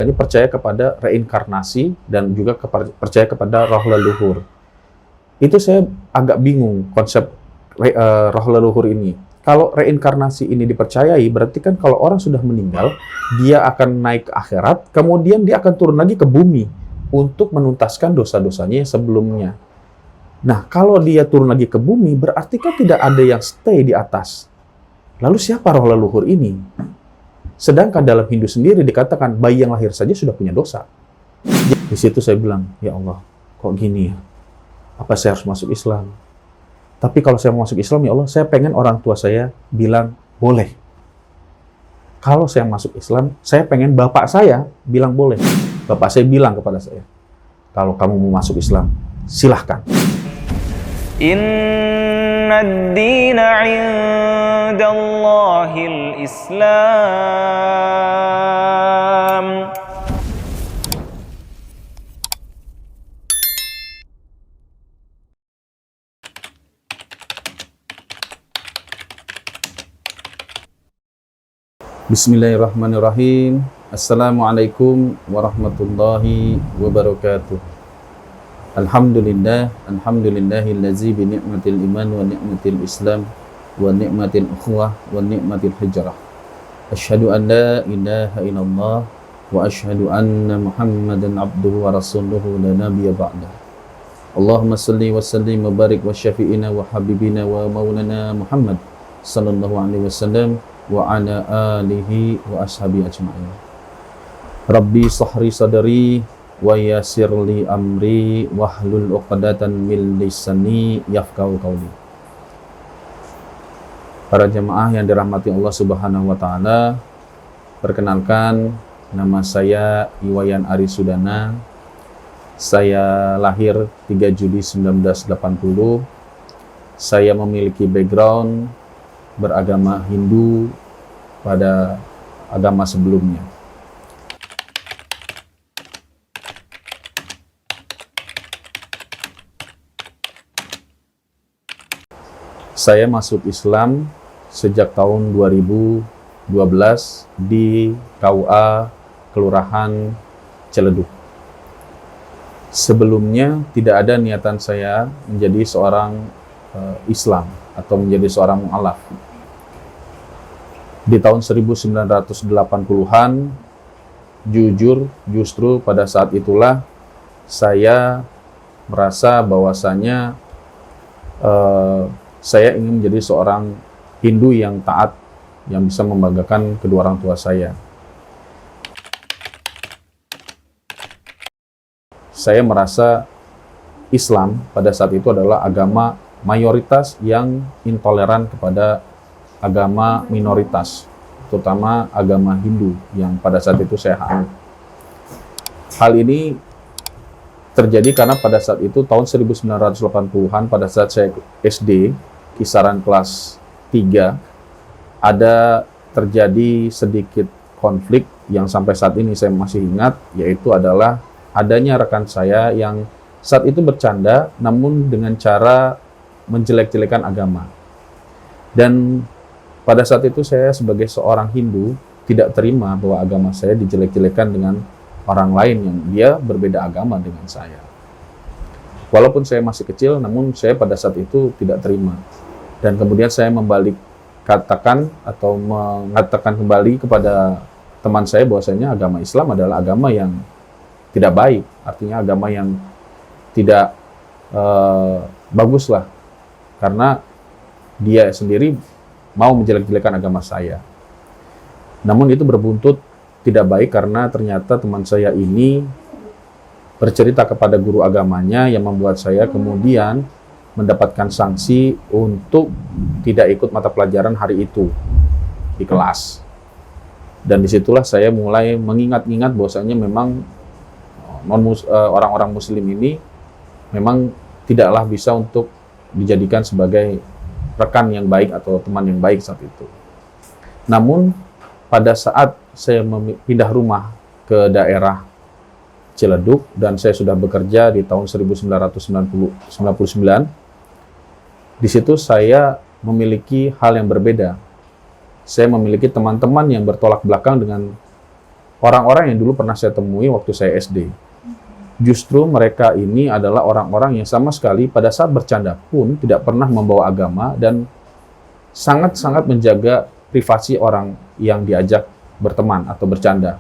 yakni percaya kepada reinkarnasi dan juga percaya kepada roh leluhur. Itu saya agak bingung konsep roh leluhur ini. Kalau reinkarnasi ini dipercayai, berarti kan kalau orang sudah meninggal, dia akan naik ke akhirat, kemudian dia akan turun lagi ke bumi untuk menuntaskan dosa-dosanya sebelumnya. Nah, kalau dia turun lagi ke bumi, berarti kan tidak ada yang stay di atas. Lalu siapa roh leluhur ini? Sedangkan dalam Hindu sendiri dikatakan bayi yang lahir saja sudah punya dosa. Di situ saya bilang, ya Allah, kok gini ya? Apa saya harus masuk Islam? Tapi kalau saya mau masuk Islam, ya Allah, saya pengen orang tua saya bilang, boleh. Kalau saya masuk Islam, saya pengen bapak saya bilang boleh. Bapak saya bilang kepada saya, kalau kamu mau masuk Islam, silahkan. Inna ad-dina 'indallahil Islam. Bismillahirrahmanirrahim. Assalamualaikum warahmatullahi wabarakatuh. Alhamdulillahillazi bi ni'matil iman wa ni'matil islam wa ni'matil ukhuwah wa ni'matil hijrah. Asyhadu an la ilaha illallah wa asyhadu anna Muhammadan abduhu wa rasuluhu la nabiyya ba'dah. Allahumma salli wa sallim wa barik wa syafi'ina wa habibina wa maulana Muhammad sallallahu alaihi wasallam wa ala alihi wa ashabi ajma'in. Rabbi sahri sadri wa yassir li amri wahlul 'uqdatan min lisani yafqahu qawli. Para jemaah yang dirahmati Allah Subhanahu wa taala, perkenalkan nama saya Iwayan Arisudana. Saya lahir 3 Juli 1980. Saya memiliki background beragama Hindu pada agama sebelumnya. Saya masuk Islam sejak tahun 2012 di KUA Kelurahan Ciledug. Sebelumnya tidak ada niatan saya menjadi seorang Islam atau menjadi seorang mu'alaf. Di tahun 1980-an, justru pada saat itulah saya merasa bahwasanya saya ingin menjadi seorang Hindu yang taat, yang bisa membanggakan kedua orang tua saya. Saya merasa Islam pada saat itu adalah agama mayoritas yang intoleran kepada agama minoritas, terutama agama Hindu yang pada saat itu saya anut. Hal ini terjadi karena pada saat itu tahun 1980-an, pada saat saya SD, kisaran kelas 3, ada terjadi sedikit konflik yang sampai saat ini saya masih ingat, yaitu adalah adanya rekan saya yang saat itu bercanda namun dengan cara menjelek-jelekan agama. Dan pada saat itu saya sebagai seorang Hindu tidak terima bahwa agama saya dijelek-jelekan dengan orang lain yang dia berbeda agama dengan saya. Walaupun saya masih kecil, namun saya pada saat itu tidak terima. Dan kemudian saya mengatakan kembali kepada teman saya bahwasanya agama Islam adalah agama yang tidak baik, artinya agama yang tidak bagus lah, karena dia sendiri mau menjelek-jelekan agama saya. Namun itu berbuntut tidak baik karena ternyata teman saya ini bercerita kepada guru agamanya yang membuat saya kemudian mendapatkan sanksi untuk tidak ikut mata pelajaran hari itu di kelas. Dan disitulah saya mulai mengingat-ingat bahwasanya memang orang-orang muslim ini memang tidaklah bisa untuk dijadikan sebagai rekan yang baik atau teman yang baik saat itu. Namun pada saat saya pindah rumah ke daerah Ciledug dan saya sudah bekerja di tahun 1999, di situ saya memiliki hal yang berbeda. Saya memiliki teman-teman yang bertolak belakang dengan orang-orang yang dulu pernah saya temui waktu saya SD. Justru mereka ini adalah orang-orang yang sama sekali pada saat bercanda pun tidak pernah membawa agama dan sangat-sangat menjaga privasi orang yang diajak berteman atau bercanda.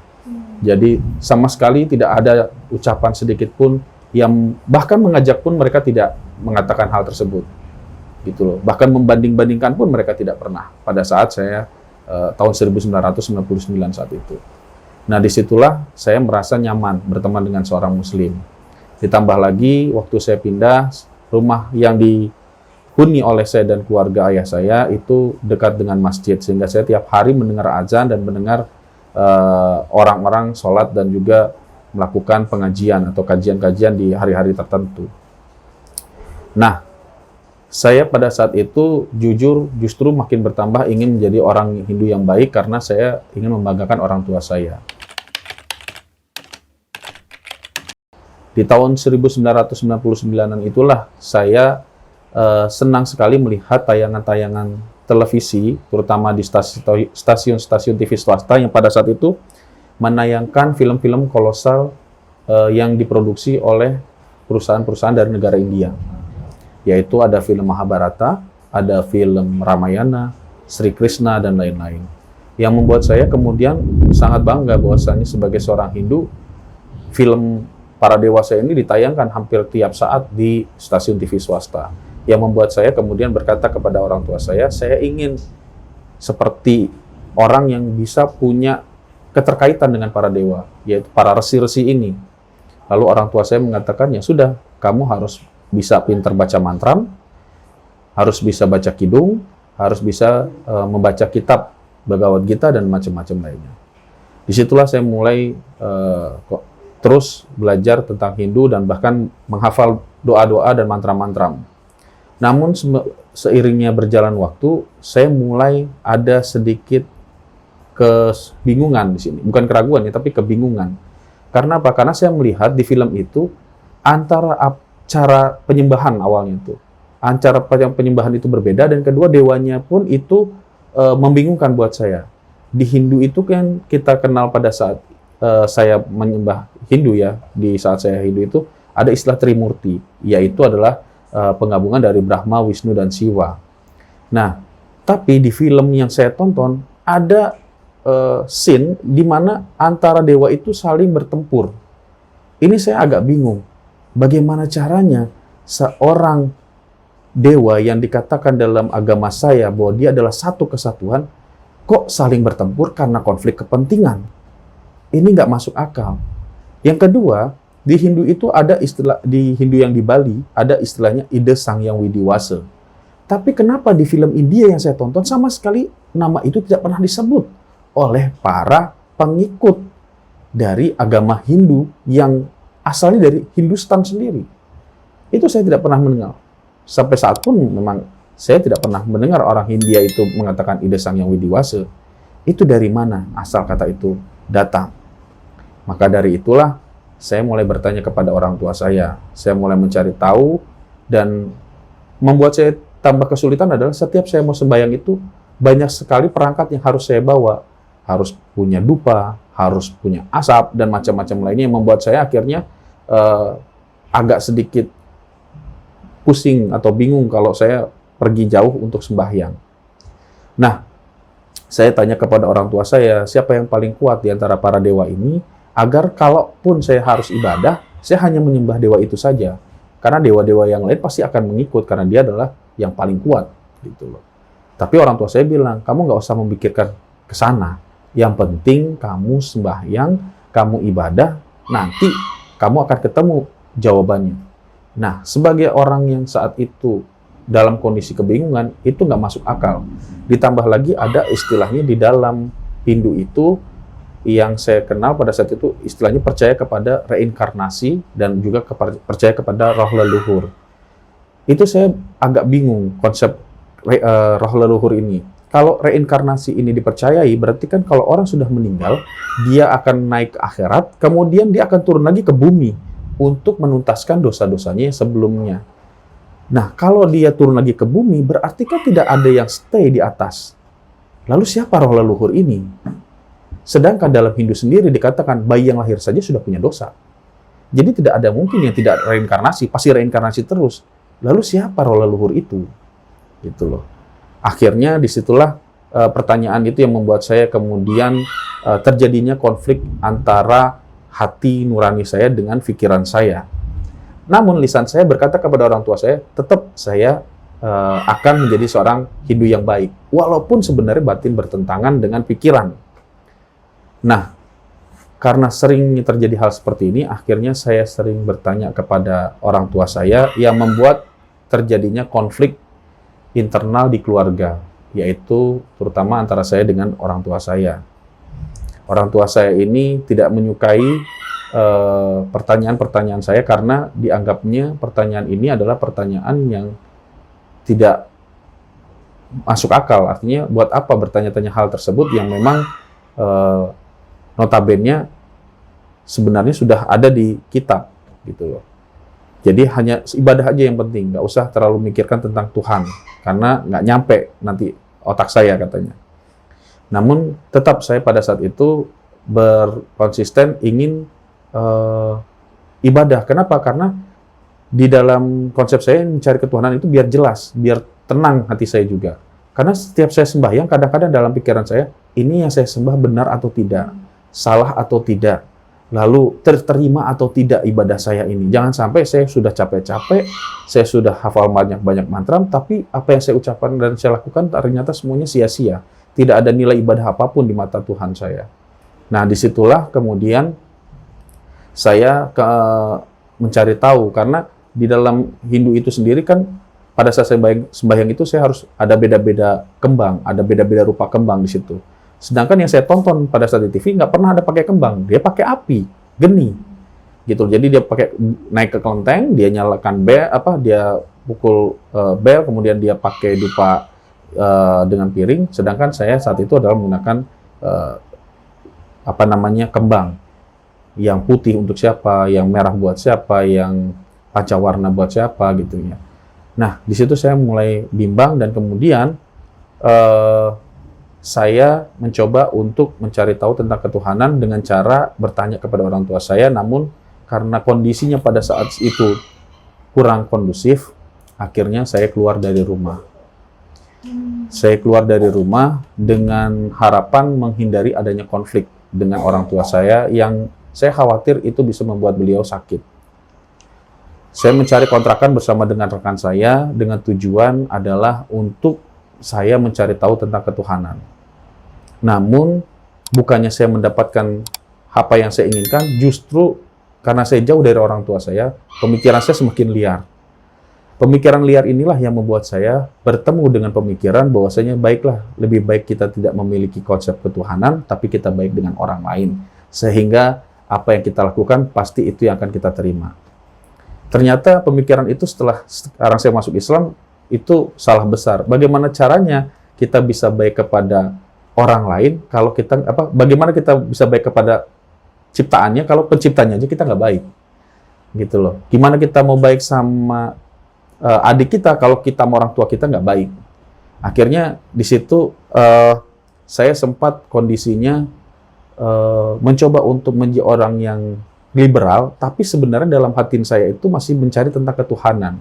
Jadi sama sekali tidak ada ucapan sedikit pun yang bahkan mengajak pun mereka tidak mengatakan hal tersebut. Gitu loh. Bahkan membanding-bandingkan pun mereka tidak pernah pada saat saya tahun 1999 saat itu. Nah, disitulah saya merasa nyaman berteman dengan seorang Muslim. Ditambah lagi, waktu saya pindah, rumah yang dihuni oleh saya dan keluarga ayah saya itu dekat dengan masjid. Sehingga saya tiap hari mendengar azan dan mendengar orang-orang sholat dan juga melakukan pengajian atau kajian-kajian di hari-hari tertentu. Nah, saya pada saat itu jujur justru makin bertambah ingin menjadi orang Hindu yang baik karena saya ingin membanggakan orang tua saya. Di tahun 1999 itulah saya senang sekali melihat tayangan-tayangan televisi, terutama di stasiun-stasiun TV swasta yang pada saat itu menayangkan film-film kolosal yang diproduksi oleh perusahaan-perusahaan dari negara India. Yaitu ada film Mahabharata, ada film Ramayana, Sri Krishna, dan lain-lain. Yang membuat saya kemudian sangat bangga bahwasanya sebagai seorang Hindu, film para dewasa ini ditayangkan hampir tiap saat di stasiun TV swasta. Yang membuat saya kemudian berkata kepada orang tua saya ingin seperti orang yang bisa punya keterkaitan dengan para dewa, yaitu para resi-resi ini. Lalu orang tua saya mengatakan, ya sudah, kamu harus bisa pintar baca mantra, harus bisa baca kidung, harus bisa membaca kitab Bhagavad Gita dan macam-macam lainnya. Disitulah saya mulai terus belajar tentang Hindu dan bahkan menghafal doa-doa dan mantra-mantra. Namun seiringnya berjalan waktu, saya mulai ada sedikit kebingungan di sini. Bukan keraguan ya, tapi kebingungan. Karena apa? Karena saya melihat di film itu antara cara penyembahan awalnya itu, antara penyembahan itu berbeda, dan kedua dewanya pun itu membingungkan buat saya. Di Hindu itu kan kita kenal pada saat saya menyembah Hindu ya, di saat saya Hindu itu ada istilah Trimurti, yaitu adalah penggabungan dari Brahma, Wisnu, dan Siwa. Nah, tapi di film yang saya tonton ada scene di mana antara dewa itu saling bertempur. Ini saya agak bingung. Bagaimana caranya seorang dewa yang dikatakan dalam agama saya bahwa dia adalah satu kesatuan, kok saling bertempur karena konflik kepentingan? Ini nggak masuk akal. Yang kedua, di Hindu itu ada istilah, di Hindu yang di Bali, ada istilahnya Ida Sangyang Widiwasa. Tapi kenapa di film India yang saya tonton sama sekali nama itu tidak pernah disebut oleh para pengikut dari agama Hindu yang asalnya dari Hindustan sendiri. Itu saya tidak pernah mendengar. Sampai saat pun memang saya tidak pernah mendengar orang Hindia itu mengatakan Ida Sangyang Widiwasa. Itu dari mana asal kata itu datang? Maka dari itulah saya mulai bertanya kepada orang tua saya. Saya mulai mencari tahu, dan membuat saya tambah kesulitan adalah setiap saya mau sembahyang itu banyak sekali perangkat yang harus saya bawa. Harus punya dupa, harus punya asap, dan macam-macam lainnya yang membuat saya akhirnya agak sedikit pusing atau bingung kalau saya pergi jauh untuk sembahyang. Nah, saya tanya kepada orang tua saya, siapa yang paling kuat di antara para dewa ini, agar kalaupun saya harus ibadah, saya hanya menyembah dewa itu saja. Karena dewa-dewa yang lain pasti akan mengikut, karena dia adalah yang paling kuat. Gitu loh. Tapi orang tua saya bilang, kamu nggak usah memikirkan ke sana. Yang penting kamu sembahyang, kamu ibadah, nanti kamu akan ketemu jawabannya. Nah, sebagai orang yang saat itu dalam kondisi kebingungan, itu nggak masuk akal. Ditambah lagi ada istilahnya di dalam Hindu itu, yang saya kenal pada saat itu istilahnya percaya kepada reinkarnasi dan juga percaya kepada roh leluhur. Itu saya agak bingung konsep roh leluhur ini. Kalau reinkarnasi ini dipercayai, berarti kan kalau orang sudah meninggal, dia akan naik ke akhirat, kemudian dia akan turun lagi ke bumi untuk menuntaskan dosa-dosanya yang sebelumnya. Nah, kalau dia turun lagi ke bumi, berarti kan tidak ada yang stay di atas. Lalu siapa roh leluhur ini? Sedangkan dalam Hindu sendiri dikatakan bayi yang lahir saja sudah punya dosa. Jadi tidak ada mungkin yang tidak reinkarnasi, pasti reinkarnasi terus. Lalu siapa roh leluhur itu? Gitu loh. Akhirnya disitulah pertanyaan itu yang membuat saya kemudian terjadinya konflik antara hati nurani saya dengan pikiran saya. Namun lisan saya berkata kepada orang tua saya, tetap saya akan menjadi seorang Hindu yang baik. Walaupun sebenarnya batin bertentangan dengan pikiran. Nah, karena sering terjadi hal seperti ini, akhirnya saya sering bertanya kepada orang tua saya yang membuat terjadinya konflik internal di keluarga, yaitu terutama antara saya dengan orang tua saya. Orang tua saya ini tidak menyukai pertanyaan-pertanyaan saya karena dianggapnya pertanyaan ini adalah pertanyaan yang tidak masuk akal. Artinya buat apa bertanya-tanya hal tersebut yang memang notabene sebenarnya sudah ada di kitab gitu loh. Jadi hanya ibadah aja yang penting, nggak usah terlalu mikirkan tentang Tuhan karena nggak nyampe nanti otak saya katanya. Namun tetap saya pada saat itu berkonsisten ingin ibadah. Kenapa? Karena di dalam konsep saya mencari ketuhanan itu biar jelas, biar tenang hati saya juga. Karena setiap saya sembahyang kadang-kadang dalam pikiran saya ini yang saya sembah benar atau tidak, salah atau tidak, lalu terterima atau tidak ibadah saya ini. Jangan sampai saya sudah capek-capek, saya sudah hafal banyak-banyak mantra, tapi apa yang saya ucapkan dan saya lakukan ternyata semuanya sia-sia. Tidak ada nilai ibadah apapun di mata Tuhan saya. Nah, disitulah kemudian saya mencari tahu, karena di dalam Hindu itu sendiri kan, pada saat saya sembahyang itu saya harus ada beda-beda kembang, ada beda-beda rupa kembang di situ. Sedangkan yang saya tonton pada saat di TV nggak pernah ada pakai kembang, dia pakai api, geni, gitu. Jadi dia pakai naik ke kelenteng, dia nyalakan bel, dia pukul bel, kemudian dia pakai dupa dengan piring. Sedangkan saya saat itu adalah menggunakan kembang, yang putih untuk siapa, yang merah buat siapa, yang pancawarna buat siapa, gitu ya. Nah, di situ saya mulai bimbang dan kemudian saya mencoba untuk mencari tahu tentang ketuhanan dengan cara bertanya kepada orang tua saya, namun karena kondisinya pada saat itu kurang kondusif, akhirnya saya keluar dari rumah. Saya keluar dari rumah dengan harapan menghindari adanya konflik dengan orang tua saya yang saya khawatir itu bisa membuat beliau sakit. Saya mencari kontrakan bersama dengan rekan saya dengan tujuan adalah untuk saya mencari tahu tentang ketuhanan. Namun, bukannya saya mendapatkan apa yang saya inginkan, justru karena saya jauh dari orang tua saya, pemikiran saya semakin liar. Pemikiran liar inilah yang membuat saya bertemu dengan pemikiran bahwasanya baiklah, lebih baik kita tidak memiliki konsep ketuhanan, tapi kita baik dengan orang lain. Sehingga apa yang kita lakukan, pasti itu yang akan kita terima. Ternyata pemikiran itu setelah sekarang saya masuk Islam, itu salah besar. Bagaimana caranya kita bisa baik kepada orang lain kalau kita bagaimana kita bisa baik kepada ciptaannya kalau penciptanya aja kita nggak baik, gitu loh. Gimana kita mau baik sama adik kita kalau kita sama orang tua kita nggak baik? Akhirnya di situ saya sempat kondisinya mencoba untuk menjadi orang yang liberal, tapi sebenarnya dalam hati saya itu masih mencari tentang ketuhanan.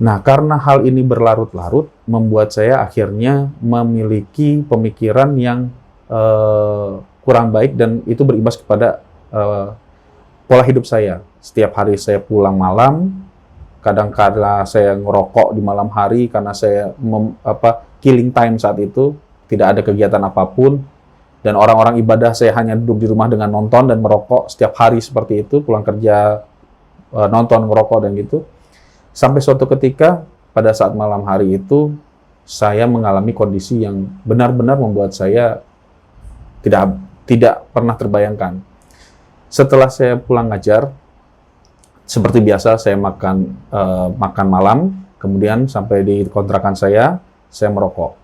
Nah, karena hal ini berlarut-larut, membuat saya akhirnya memiliki pemikiran yang kurang baik dan itu berimbas kepada pola hidup saya. Setiap hari saya pulang malam, kadang-kadang saya ngerokok di malam hari karena saya killing time saat itu, tidak ada kegiatan apapun. Dan orang-orang ibadah saya hanya duduk di rumah dengan nonton dan merokok setiap hari seperti itu, pulang kerja nonton, ngerokok dan gitu. Sampai suatu ketika pada saat malam hari itu saya mengalami kondisi yang benar-benar membuat saya tidak pernah terbayangkan. Setelah saya pulang ngajar, seperti biasa saya makan malam, kemudian sampai di kontrakan saya merokok.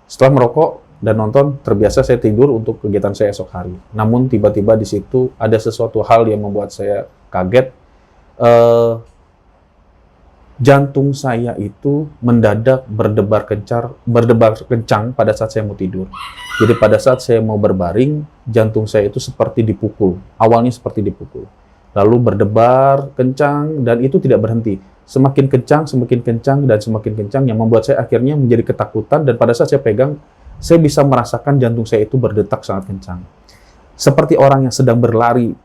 Setelah merokok dan nonton, terbiasa saya tidur untuk kegiatan saya esok hari. Namun tiba-tiba di situ ada sesuatu hal yang membuat saya kaget. jantung saya itu mendadak berdebar kencang pada saat saya mau tidur. Jadi pada saat saya mau berbaring, jantung saya itu seperti dipukul. Awalnya seperti dipukul. Lalu berdebar kencang dan itu tidak berhenti. Semakin kencang, dan semakin kencang yang membuat saya akhirnya menjadi ketakutan dan pada saat saya pegang, saya bisa merasakan jantung saya itu berdetak sangat kencang. Seperti orang yang sedang berlari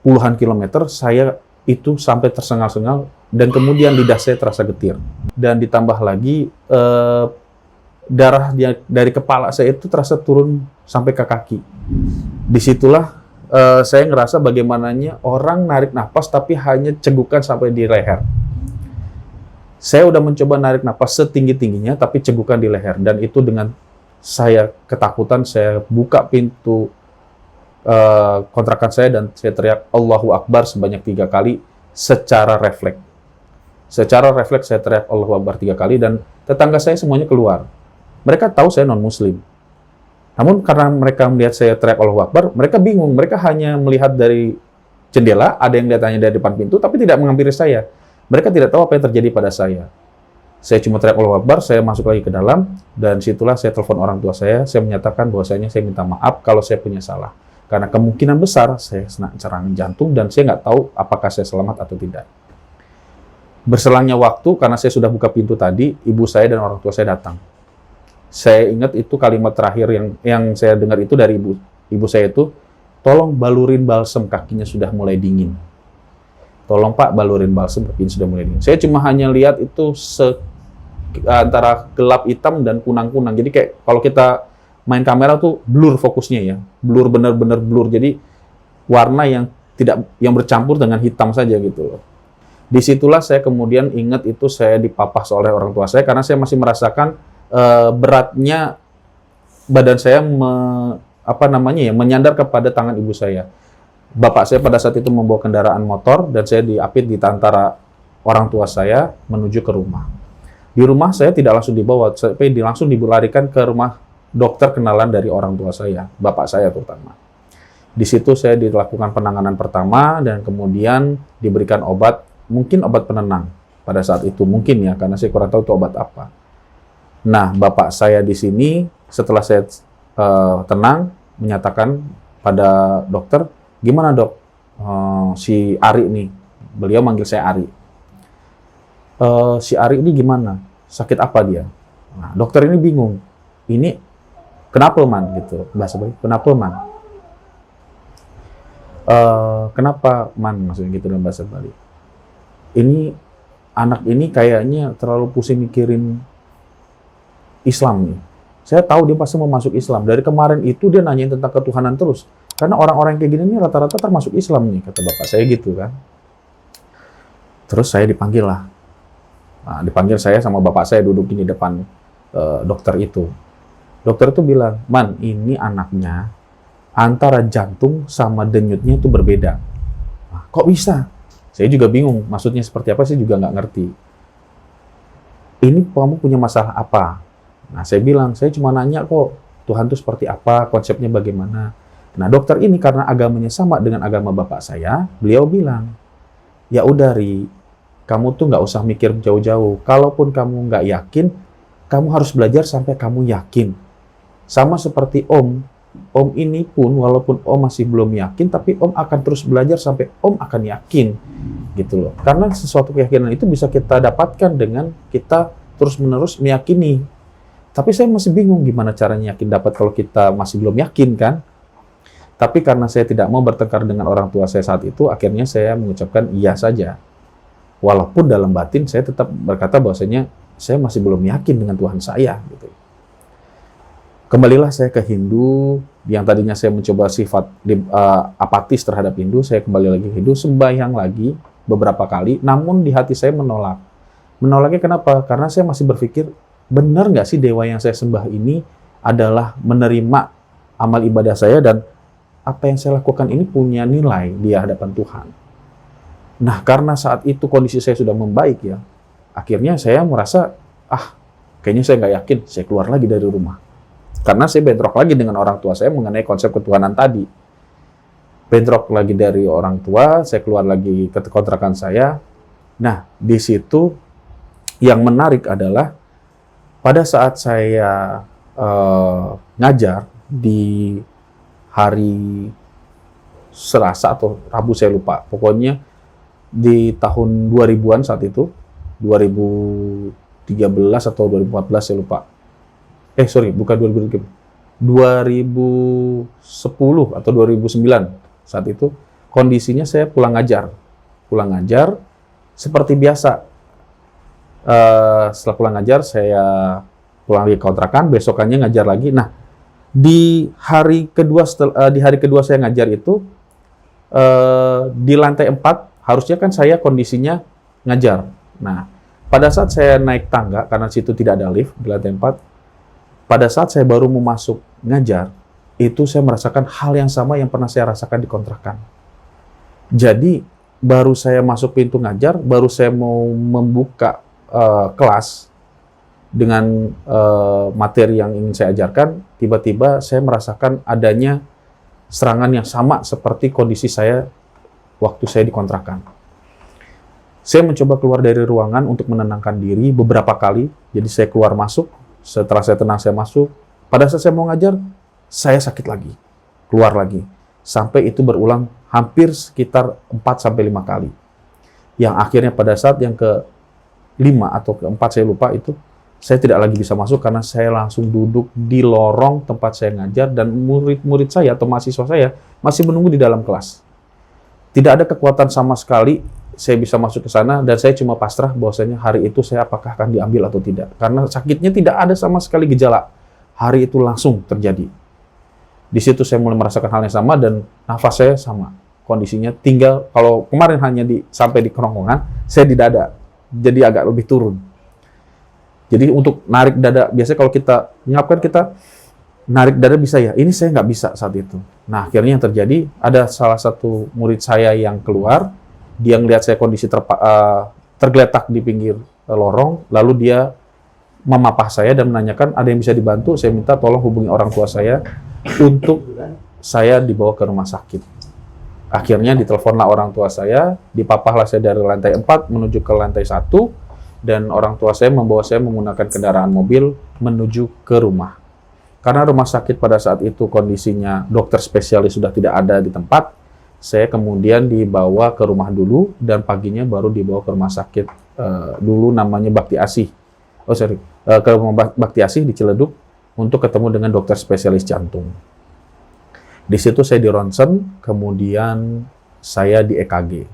puluhan kilometer, saya itu sampai tersengal-sengal dan kemudian lidah saya terasa getir. Dan ditambah lagi darah dari kepala saya itu terasa turun sampai ke kaki. Disitulah saya ngerasa bagaimananya orang narik nafas tapi hanya cegukan sampai di leher. Saya udah mencoba narik nafas setinggi-tingginya tapi cegukan di leher. Dan itu dengan saya ketakutan, saya buka pintu kontrakan saya dan saya teriak Allahu Akbar sebanyak 3 kali secara refleks. Secara refleks saya teriak Allahu Akbar 3 kali dan tetangga saya semuanya keluar. Mereka tahu saya non-muslim. Namun karena mereka melihat saya teriak Allahu Akbar, mereka bingung. Mereka hanya melihat dari jendela, ada yang lihat hanya dari depan pintu, tapi tidak menghampiri saya. Mereka tidak tahu apa yang terjadi pada saya. Saya cuma teriak Allahu Akbar, saya masuk lagi ke dalam, dan situlah saya telepon orang tua saya menyatakan bahwasanya saya minta maaf kalau saya punya salah. Karena kemungkinan besar saya kena serangan jantung dan saya nggak tahu apakah saya selamat atau tidak. Berselangnya waktu, karena saya sudah buka pintu tadi, ibu saya dan orang tua saya datang. Saya ingat itu kalimat terakhir yang saya dengar itu dari ibu saya itu, tolong balurin balsem, kakinya sudah mulai dingin. Tolong Pak, balurin balsem, kakinya sudah mulai dingin. Saya cuma hanya lihat itu antara gelap hitam dan kunang-kunang. Jadi kayak kalau kita main kamera tuh blur fokusnya ya, blur benar-benar blur. Jadi warna yang bercampur dengan hitam saja gitu loh. Disitulah saya kemudian ingat itu saya dipapas oleh orang tua saya karena saya masih merasakan beratnya badan saya menyandar kepada tangan ibu saya. Bapak saya pada saat itu membawa kendaraan motor dan saya diapit di antara orang tua saya menuju ke rumah. Di rumah saya tidak langsung dibawa, tapi langsung dilarikan ke rumah dokter kenalan dari orang tua saya, bapak saya terutama. Di situ saya dilakukan penanganan pertama dan kemudian diberikan obat, mungkin obat penenang pada saat itu, mungkin ya, karena saya kurang tahu itu obat apa. Nah, bapak saya di sini setelah saya tenang menyatakan pada dokter, gimana dok, si Ari nih, beliau manggil saya Ari. Si Ari ini gimana? Sakit apa dia? Nah, dokter ini bingung. Ini kenapa man gitu, bahasa Bali. Kenapa man? Kenapa man maksudnya gitu dalam bahasa Bali. Ini anak ini kayaknya terlalu pusing mikirin Islam nih. Saya tahu dia pasti mau masuk Islam. Dari kemarin itu dia nanyain tentang ketuhanan terus. Karena orang-orang kayak gini nih rata-rata termasuk Islam nih, kata bapak saya gitu kan. Terus saya dipanggil lah. Nah, dipanggil saya sama bapak saya duduk di depan dokter itu. Dokter itu bilang, man, ini anaknya antara jantung sama denyutnya itu berbeda. Nah, kok bisa? Saya juga bingung, maksudnya seperti apa, saya juga nggak ngerti. Ini kamu punya masalah apa? Nah, saya bilang, saya cuma nanya kok, Tuhan itu seperti apa, konsepnya bagaimana. Nah, dokter ini karena agamanya sama dengan agama bapak saya, beliau bilang, ya udah Ri, kamu tuh nggak usah mikir jauh-jauh. Kalaupun kamu nggak yakin, kamu harus belajar sampai kamu yakin. Sama seperti Om ini pun walaupun Om masih belum yakin, tapi Om akan terus belajar sampai Om akan yakin, gitu loh. Karena sesuatu keyakinan itu bisa kita dapatkan dengan kita terus-menerus meyakini. Tapi saya masih bingung gimana caranya yakin dapat kalau kita masih belum yakin kan. Tapi karena saya tidak mau bertengkar dengan orang tua saya saat itu, akhirnya saya mengucapkan iya saja. Walaupun dalam batin saya tetap berkata bahwasanya saya masih belum yakin dengan Tuhan saya, gitu. Kembalilah saya ke Hindu, yang tadinya saya mencoba sifat apatis terhadap Hindu, saya kembali lagi ke Hindu, sembahyang lagi beberapa kali, namun di hati saya menolak. Menolaknya kenapa? Karena saya masih berpikir, benar nggak sih dewa yang saya sembah ini adalah menerima amal ibadah saya dan apa yang saya lakukan ini punya nilai di hadapan Tuhan. Nah, karena saat itu kondisi saya sudah membaik ya, akhirnya saya merasa, kayaknya saya nggak yakin, saya keluar lagi dari rumah. Karena saya bentrok lagi dengan orang tua saya mengenai konsep ketuhanan tadi. Bentrok lagi dari orang tua, saya keluar lagi ke kontrakan saya. Nah, di situ Yang menarik adalah pada saat saya ngajar di hari Selasa atau Rabu, saya lupa. Pokoknya di tahun 2000-an saat itu, 2013 atau 2014 saya lupa. Sorry, bukan 2013. 2010 atau 2009 saat itu kondisinya saya pulang ngajar seperti biasa. Setelah pulang ngajar saya pulang di kontrakan, besokannya ngajar lagi. Nah, di hari kedua saya ngajar itu di lantai 4 harusnya kan saya kondisinya ngajar. Nah, pada saat saya naik tangga karena situ tidak ada lift di lantai 4, pada saat saya baru mau masuk ngajar, itu saya merasakan hal yang sama yang pernah saya rasakan di kontrakan. Jadi, baru saya masuk pintu ngajar, baru saya mau membuka kelas dengan materi yang ingin saya ajarkan, tiba-tiba saya merasakan adanya serangan yang sama seperti kondisi saya waktu saya di kontrakan. Saya mencoba keluar dari ruangan untuk menenangkan diri beberapa kali, jadi saya keluar masuk. Setelah saya tenang, saya masuk. Pada saat saya mau ngajar, saya sakit lagi. Keluar lagi. Sampai itu berulang hampir sekitar 4-5 kali. Yang akhirnya pada saat yang ke-5 atau ke-4, saya lupa itu, saya tidak lagi bisa masuk karena saya langsung duduk di lorong tempat saya ngajar dan murid-murid saya atau mahasiswa saya masih menunggu di dalam kelas. Tidak ada kekuatan sama sekali saya bisa masuk ke sana, dan saya cuma pasrah bahwasanya hari itu saya apakah akan diambil atau tidak. Karena sakitnya tidak ada sama sekali gejala. Hari itu langsung terjadi. Di situ saya mulai merasakan hal yang sama dan nafas saya sama. Kondisinya tinggal, kalau kemarin hanya sampai di kerongkongan, saya di dada. Jadi agak lebih turun. Jadi untuk narik dada, biasanya kalau kita nyapkan, kita narik dada bisa ya. Ini saya nggak bisa saat itu. Nah, akhirnya yang terjadi, ada salah satu murid saya yang keluar. Dia ngelihat saya kondisi tergeletak di pinggir lorong, lalu dia memapah saya dan menanyakan ada yang bisa dibantu. Saya minta tolong hubungi orang tua saya untuk saya dibawa ke rumah sakit. Akhirnya diteleponlah orang tua saya, dipapahlah saya dari lantai 4 menuju ke lantai 1, dan orang tua saya membawa saya menggunakan kendaraan mobil menuju ke rumah. Karena rumah sakit pada saat itu kondisinya dokter spesialis sudah tidak ada di tempat, saya kemudian dibawa ke rumah dulu, dan paginya baru dibawa ke rumah sakit dulu namanya Bakti Asih. Ke rumah Bakti Asih di Ciledug untuk ketemu dengan dokter spesialis jantung. Di situ saya di ronsen, kemudian saya di EKG.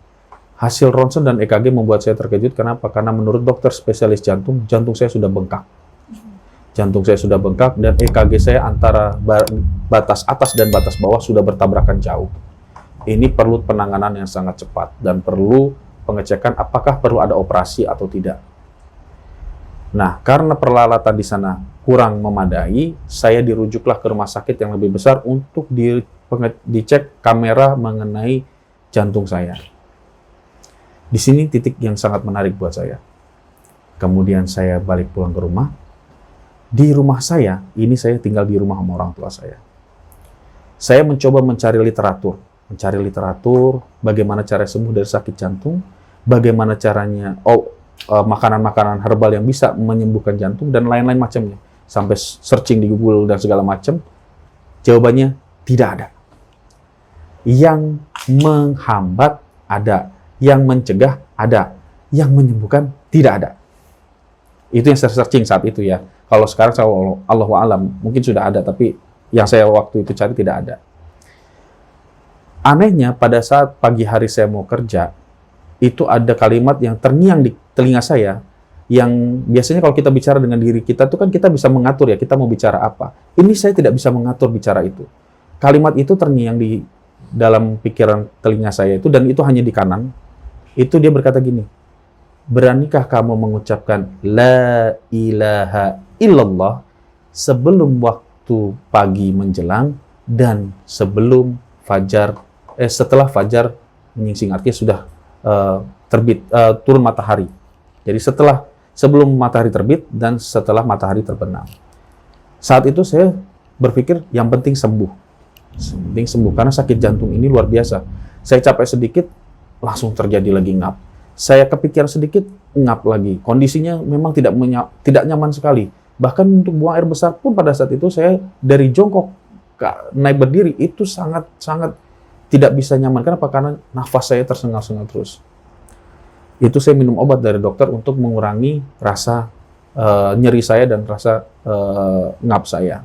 Hasil ronsen dan EKG membuat saya terkejut. Kenapa? Karena menurut dokter spesialis jantung, jantung saya sudah bengkak. Jantung saya sudah bengkak dan EKG saya antara batas atas dan batas bawah sudah bertabrakan jauh. Ini perlu penanganan yang sangat cepat dan perlu pengecekan apakah perlu ada operasi atau tidak. Nah, karena peralatan di sana kurang memadai, saya dirujuklah ke rumah sakit yang lebih besar untuk dicek kamera mengenai jantung saya. Di sini titik yang sangat menarik buat saya. Kemudian saya balik pulang ke rumah. Di rumah saya, ini saya tinggal di rumah sama orang tua saya. Saya mencoba mencari literatur bagaimana cara sembuh dari sakit jantung, bagaimana caranya makanan-makanan herbal yang bisa menyembuhkan jantung dan lain-lain macamnya. Sampai searching di Google dan segala macam, jawabannya tidak ada. Yang menghambat ada, yang mencegah ada, yang menyembuhkan tidak ada. Itu yang saya searching saat itu ya. Kalau sekarang saya Allahu a'lam, mungkin sudah ada, tapi yang saya waktu itu cari tidak ada. Anehnya pada saat pagi hari saya mau kerja, itu ada kalimat yang terngiang di telinga saya, yang biasanya kalau kita bicara dengan diri kita itu kan kita bisa mengatur ya, kita mau bicara apa. Ini saya tidak bisa mengatur bicara itu. Kalimat itu terngiang di dalam pikiran telinga saya itu, dan itu hanya di kanan. Itu dia berkata gini, beranikah kamu mengucapkan La ilaha illallah sebelum waktu pagi menjelang dan sebelum setelah fajar menyingsing, artinya sudah terbit, turun matahari. Jadi sebelum matahari terbit dan setelah matahari terbenam. Saat itu saya berpikir yang penting sembuh. Karena sakit jantung ini luar biasa. Saya capek sedikit, langsung terjadi lagi ngap. Saya kepikiran sedikit, ngap lagi. Kondisinya memang tidak nyaman sekali. Bahkan untuk buang air besar pun pada saat itu saya dari jongkok naik berdiri itu sangat tidak bisa nyaman. Kenapa? Karena nafas saya tersengal-sengal terus. Itu saya minum obat dari dokter untuk mengurangi rasa nyeri saya dan rasa ngap saya.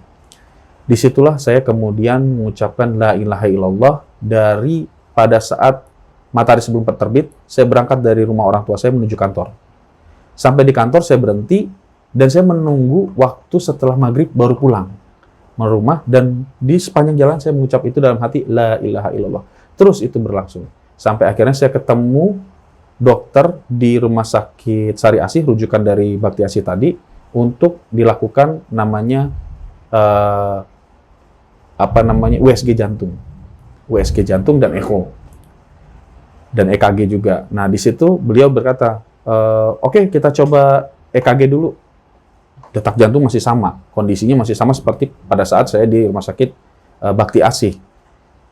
Disitulah saya kemudian mengucapkan la ilaha illallah dari pada saat matahari sebelum terbit, saya berangkat dari rumah orang tua saya menuju kantor. Sampai di kantor saya berhenti dan saya menunggu waktu setelah maghrib baru pulang ke rumah, dan di sepanjang jalan saya mengucap itu dalam hati la ilaha illallah. Terus itu berlangsung. Sampai akhirnya saya ketemu dokter di rumah sakit Sari Asih, rujukan dari Bakti Asih tadi, untuk dilakukan namanya USG jantung dan echo dan EKG juga. Nah di situ beliau berkata, oke, kita coba EKG dulu. Detak jantung masih sama, kondisinya masih sama seperti pada saat saya di rumah sakit Bakti Asih,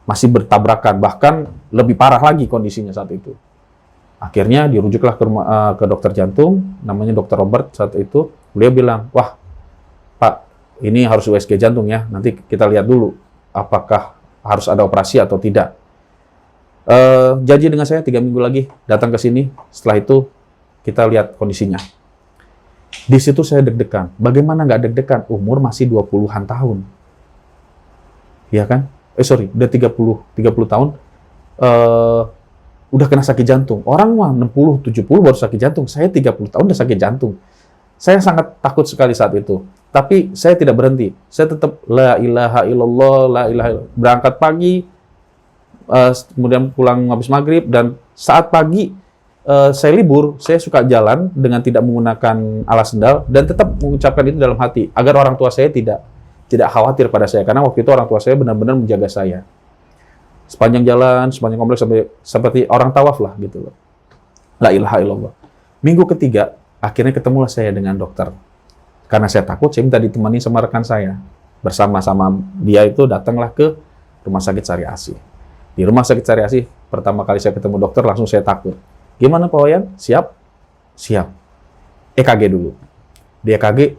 masih bertabrakan, bahkan lebih parah lagi kondisinya saat itu. Akhirnya dirujuklah ke dokter jantung, namanya Dokter Robert saat itu. Beliau bilang, wah Pak, ini harus USG jantung ya, nanti kita lihat dulu apakah harus ada operasi atau tidak. Janji dengan saya 3 minggu lagi datang ke sini, setelah itu kita lihat kondisinya. Di situ saya deg-degan. Bagaimana nggak deg-degan? Umur masih 20-an tahun. Iya kan? Udah 30 tahun, udah kena sakit jantung. Orang mah 60, 70 baru sakit jantung. Saya 30 tahun udah sakit jantung. Saya sangat takut sekali saat itu. Tapi saya tidak berhenti. Saya tetap la ilaha illallah, la ilaha illallah. Berangkat pagi, kemudian pulang habis maghrib, dan saat pagi saya libur, saya suka jalan dengan tidak menggunakan alas sendal dan tetap mengucapkan itu dalam hati agar orang tua saya tidak khawatir pada saya, karena waktu itu orang tua saya benar-benar menjaga saya. Sepanjang jalan, sepanjang kompleks, seperti orang tawaf lah gitu loh. La ilaha illallah. Minggu ketiga, akhirnya ketemulah saya dengan dokter. Karena saya takut, saya minta ditemani sama rekan saya. Bersama-sama dia itu datanglah ke Rumah Sakit Sari Asih. Di Rumah Sakit Sari Asih, pertama kali saya ketemu dokter, langsung saya takut. Gimana Pak Wayan? Siap? Siap. EKG dulu. Di EKG,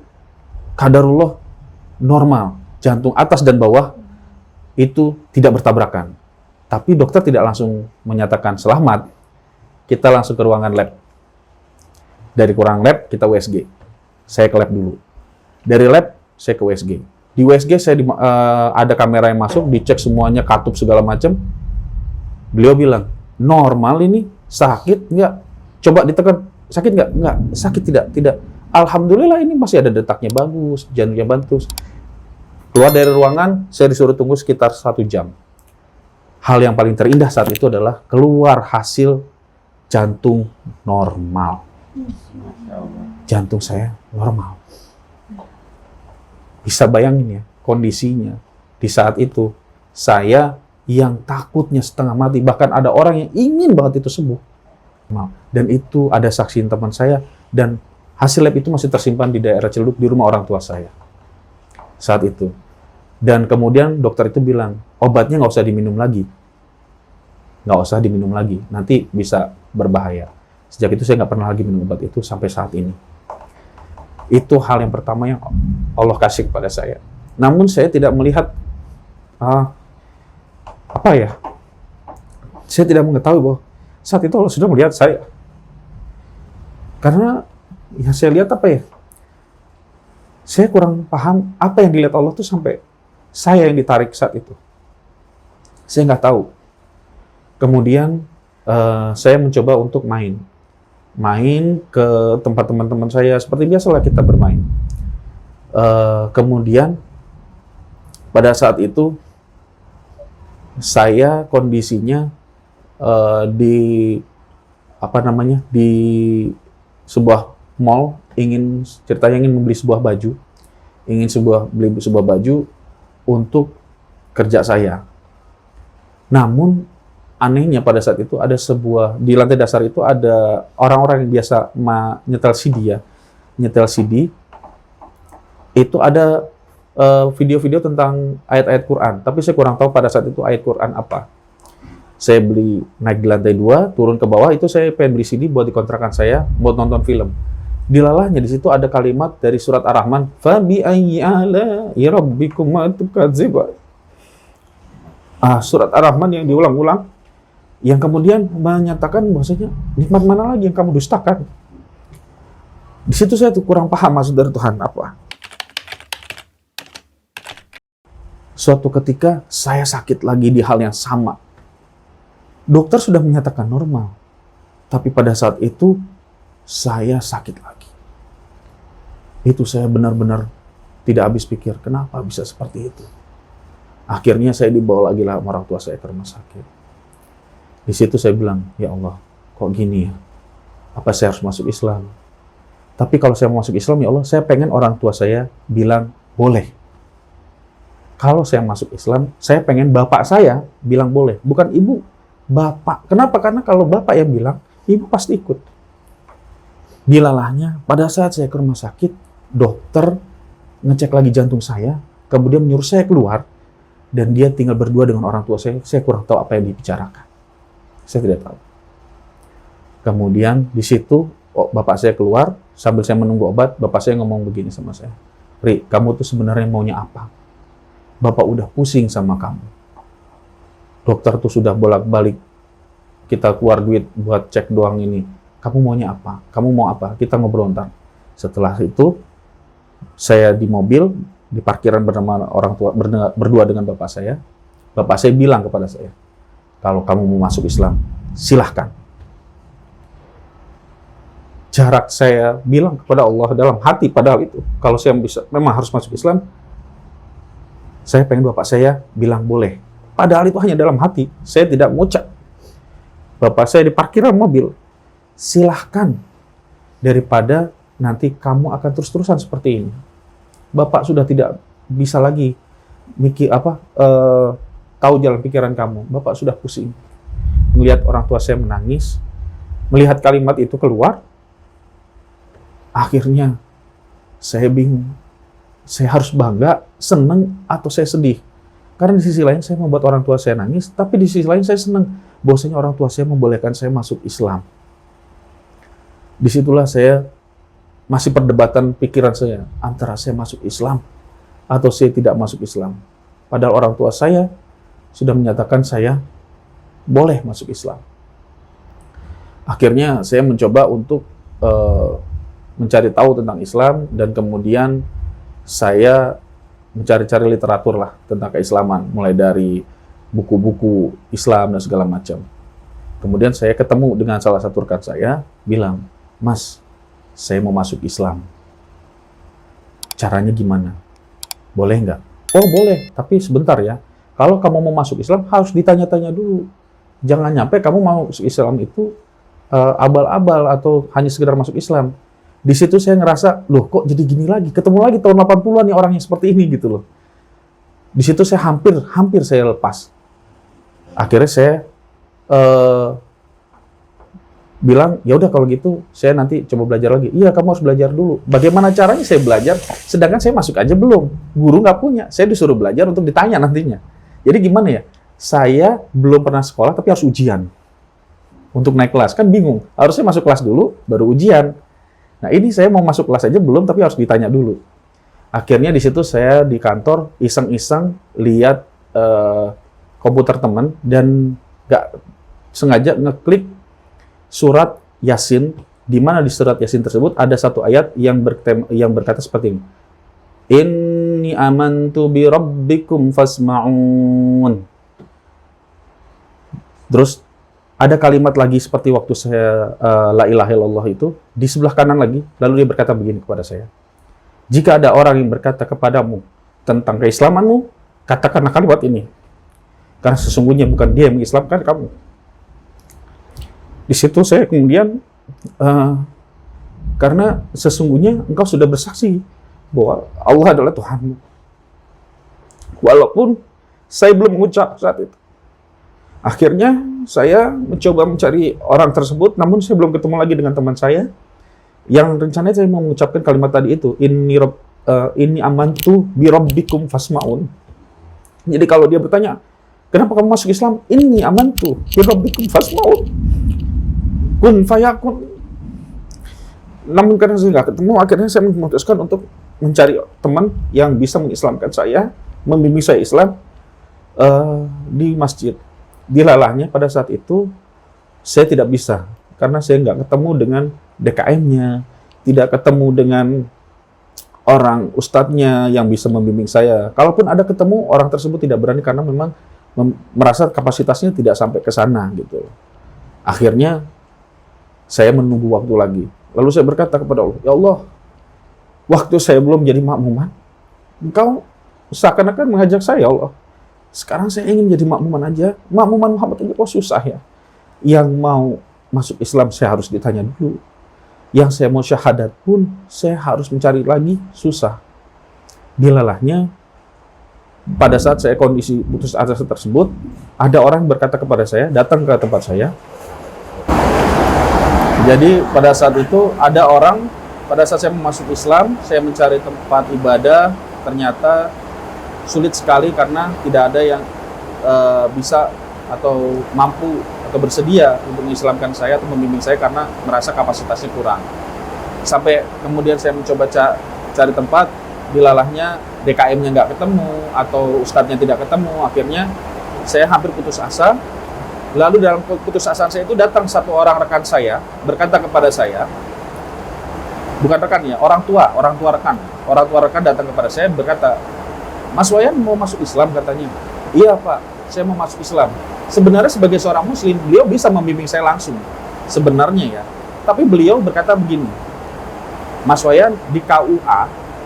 qadarullah normal. Jantung atas dan bawah itu tidak bertabrakan. Tapi dokter tidak langsung menyatakan selamat. Kita langsung ke ruangan lab. Dari ruang lab, kita USG. Saya ke lab dulu. Dari lab, saya ke USG. Di USG, ada kamera yang masuk, dicek semuanya, katup segala macam. Beliau bilang, normal ini, sakit nggak? Coba ditekan, sakit nggak? Nggak, sakit tidak. Alhamdulillah ini masih ada detaknya bagus, jantungnya bagus. Keluar dari ruangan, saya disuruh tunggu sekitar 1 jam. Hal yang paling terindah saat itu adalah keluar hasil jantung normal. Jantung saya normal. Bisa bayangin ya, kondisinya. Di saat itu, saya yang takutnya setengah mati, bahkan ada orang yang ingin banget itu sembuh. Dan itu ada saksiin teman saya, dan hasil lab itu masih tersimpan di daerah Ciledug, di rumah orang tua saya. Saat itu. Dan kemudian dokter itu bilang, obatnya nggak usah diminum lagi. Nggak usah diminum lagi, nanti bisa berbahaya. Sejak itu saya nggak pernah lagi minum obat itu sampai saat ini. Itu hal yang pertama yang Allah kasih kepada saya. Namun saya tidak melihat, saya tidak mengetahui bahwa saat itu Allah sudah melihat saya. Karena yang saya lihat saya kurang paham apa yang dilihat Allah tuh sampai saya yang ditarik saat itu. Saya nggak tahu. Kemudian saya mencoba untuk main ke tempat teman-teman saya, seperti biasalah kita bermain. Kemudian pada saat itu saya kondisinya di sebuah mall, ingin membeli sebuah baju, beli sebuah baju untuk kerja saya. Namun anehnya pada saat itu ada di lantai dasar itu ada orang-orang yang biasa nyetel CD ya. Nyetel CD, itu ada video-video tentang ayat-ayat Quran. Tapi saya kurang tahu pada saat itu ayat Quran apa. Saya beli naik di lantai 2, turun ke bawah, itu saya pengen beli CD buat di kontrakan saya, buat nonton film. Dilalahnya di situ ada kalimat dari surat Ar-Rahman, "Fabi ayyi ala'i rabbikuma tukadziban." Surat Ar-Rahman yang diulang-ulang, yang kemudian menyatakan bahwasanya nikmat mana lagi yang kamu dustakan. Di situ saya tuh kurang paham maksud dari Tuhan apa. Suatu ketika saya sakit lagi di hal yang sama. Dokter sudah menyatakan normal, tapi pada saat itu saya sakit lagi. Itu saya benar-benar tidak habis pikir, kenapa bisa seperti itu. Akhirnya saya dibawa lagi lah orang tua saya ke rumah sakit. Di situ saya bilang, ya Allah, kok gini ya? Apa saya harus masuk Islam? Tapi kalau saya mau masuk Islam, ya Allah, saya pengen orang tua saya bilang, boleh. Kalau saya masuk Islam, saya pengen bapak saya bilang boleh. Bukan ibu, bapak. Kenapa? Karena kalau bapak yang bilang, ibu pasti ikut. Dilalahnya, pada saat saya ke rumah sakit, dokter ngecek lagi jantung saya, kemudian menyuruh saya keluar, dan dia tinggal berdua dengan orang tua saya kurang tahu apa yang dibicarakan. Saya tidak tahu. Kemudian di situ, bapak saya keluar, sambil saya menunggu obat, bapak saya ngomong begini sama saya, "Ri, kamu tuh sebenarnya maunya apa? Bapak udah pusing sama kamu. Dokter tuh sudah bolak-balik, kita keluar duit buat cek doang ini. Kamu maunya apa? Kamu mau apa? Kita ngobrol ntar." Setelah itu, saya di mobil, di parkiran bersama orang tua, berdua dengan bapak saya. Bapak saya bilang kepada saya, "Kalau kamu mau masuk Islam, silahkan." Jarak saya bilang kepada Allah dalam hati, padahal itu, kalau saya bisa, memang harus masuk Islam, saya pengen bapak saya bilang boleh. Padahal itu hanya dalam hati, saya tidak mengucap. Bapak saya di parkiran mobil, silahkan, daripada nanti kamu akan terus-terusan seperti ini. Bapak sudah tidak bisa lagi mikir tahu jalan pikiran kamu. Bapak sudah pusing. Melihat orang tua saya menangis, melihat kalimat itu keluar, akhirnya saya bingung. Saya harus bangga, senang, atau saya sedih. Karena di sisi lain saya membuat orang tua saya nangis, tapi di sisi lain saya senang bahwasanya orang tua saya membolehkan saya masuk Islam. Disitulah saya masih perdebatan pikiran saya antara saya masuk Islam atau saya tidak masuk Islam. Padahal orang tua saya sudah menyatakan saya boleh masuk Islam. Akhirnya saya mencoba untuk mencari tahu tentang Islam, dan kemudian saya mencari-cari literatur lah tentang keislaman, mulai dari buku-buku Islam dan segala macam. Kemudian saya ketemu dengan salah satu rekan saya, bilang, "Mas, saya mau masuk Islam. Caranya gimana? Boleh nggak?" "Oh boleh, tapi sebentar ya. Kalau kamu mau masuk Islam, harus ditanya-tanya dulu. Jangan nyampe kamu mau masuk Islam itu abal-abal atau hanya sekedar masuk Islam." Di situ saya ngerasa, loh kok jadi gini lagi? Ketemu lagi tahun 80-an nih orang yang seperti ini gitu loh. Di situ saya hampir saya lepas. Akhirnya saya bilang, ya udah kalau gitu saya nanti coba belajar lagi. "Iya, kamu harus belajar dulu." Bagaimana caranya saya belajar? Sedangkan saya masuk aja belum. Guru nggak punya. Saya disuruh belajar untuk ditanya nantinya. Jadi gimana ya? Saya belum pernah sekolah tapi harus ujian. Untuk naik kelas. Kan bingung. Harusnya masuk kelas dulu, baru ujian. Nah ini saya mau masuk kelas aja belum, tapi harus ditanya dulu. Akhirnya di situ saya di kantor iseng-iseng lihat komputer teman dan nggak sengaja ngeklik surat Yasin, di mana di surat Yasin tersebut ada satu ayat yang berkata seperti ini. "Inni amantu bi rabbikum fasma'un." Terus ada kalimat lagi seperti waktu saya la ilaha illallah itu, di sebelah kanan lagi, lalu dia berkata begini kepada saya. "Jika ada orang yang berkata kepadamu tentang keislamanmu, katakanlah kalimat ini. Karena sesungguhnya bukan dia yang mengislamkan kamu." Di situ saya kemudian, karena sesungguhnya engkau sudah bersaksi bahwa Allah adalah Tuhanmu. Walaupun saya belum mengucap saat itu. Akhirnya saya mencoba mencari orang tersebut, namun saya belum ketemu lagi dengan teman saya yang rencananya saya mau mengucapkan kalimat tadi itu, ini amantu bi rabbikum fasma'un. Jadi kalau dia bertanya, Kenapa kamu masuk Islam? Inni amantu bi rabbikum fasma'un. Kun fayakun. Namun karena saya nggak ketemu, akhirnya saya memutuskan untuk mencari teman yang bisa mengislamkan saya, membimbing saya Islam di masjid. Dilalahnya pada saat itu saya tidak bisa, karena saya nggak ketemu dengan DKM-nya, tidak ketemu dengan orang ustadznya yang bisa membimbing saya. Kalaupun ada ketemu, orang tersebut tidak berani karena memang merasa kapasitasnya tidak sampai ke sana gitu. Akhirnya saya menunggu waktu lagi. Lalu saya berkata kepada Allah, ya Allah, waktu saya belum jadi makmuman, Engkau seakan-akan mengajak saya, ya Allah. Sekarang saya ingin jadi makmuman aja. Makmuman Muhammad aja kok susah ya. Yang mau masuk Islam saya harus ditanya dulu. Yang saya mau syahadat pun saya harus mencari lagi, susah. Dilalahnya, pada saat saya kondisi putus asa tersebut, ada orang berkata kepada saya, datang ke tempat saya. Jadi pada saat itu ada orang, pada saat saya masuk Islam, saya mencari tempat ibadah, ternyata sulit sekali karena tidak ada yang bisa atau mampu atau bersedia untuk mengislamkan saya atau membimbing saya karena merasa kapasitasnya kurang. Sampai kemudian saya mencoba cari tempat, dilalahnya DKM-nya nggak ketemu atau ustadznya tidak ketemu. Akhirnya saya hampir putus asa. Lalu dalam keputusasaan saya itu datang satu orang rekan saya berkata kepada saya, bukan rekan ya, orang tua rekan datang kepada saya berkata, Mas Wayan mau masuk Islam katanya. Iya Pak, saya mau masuk Islam. Sebenarnya sebagai seorang Muslim, beliau bisa membimbing saya langsung. Sebenarnya ya, tapi beliau berkata begini, Mas Wayan di KUA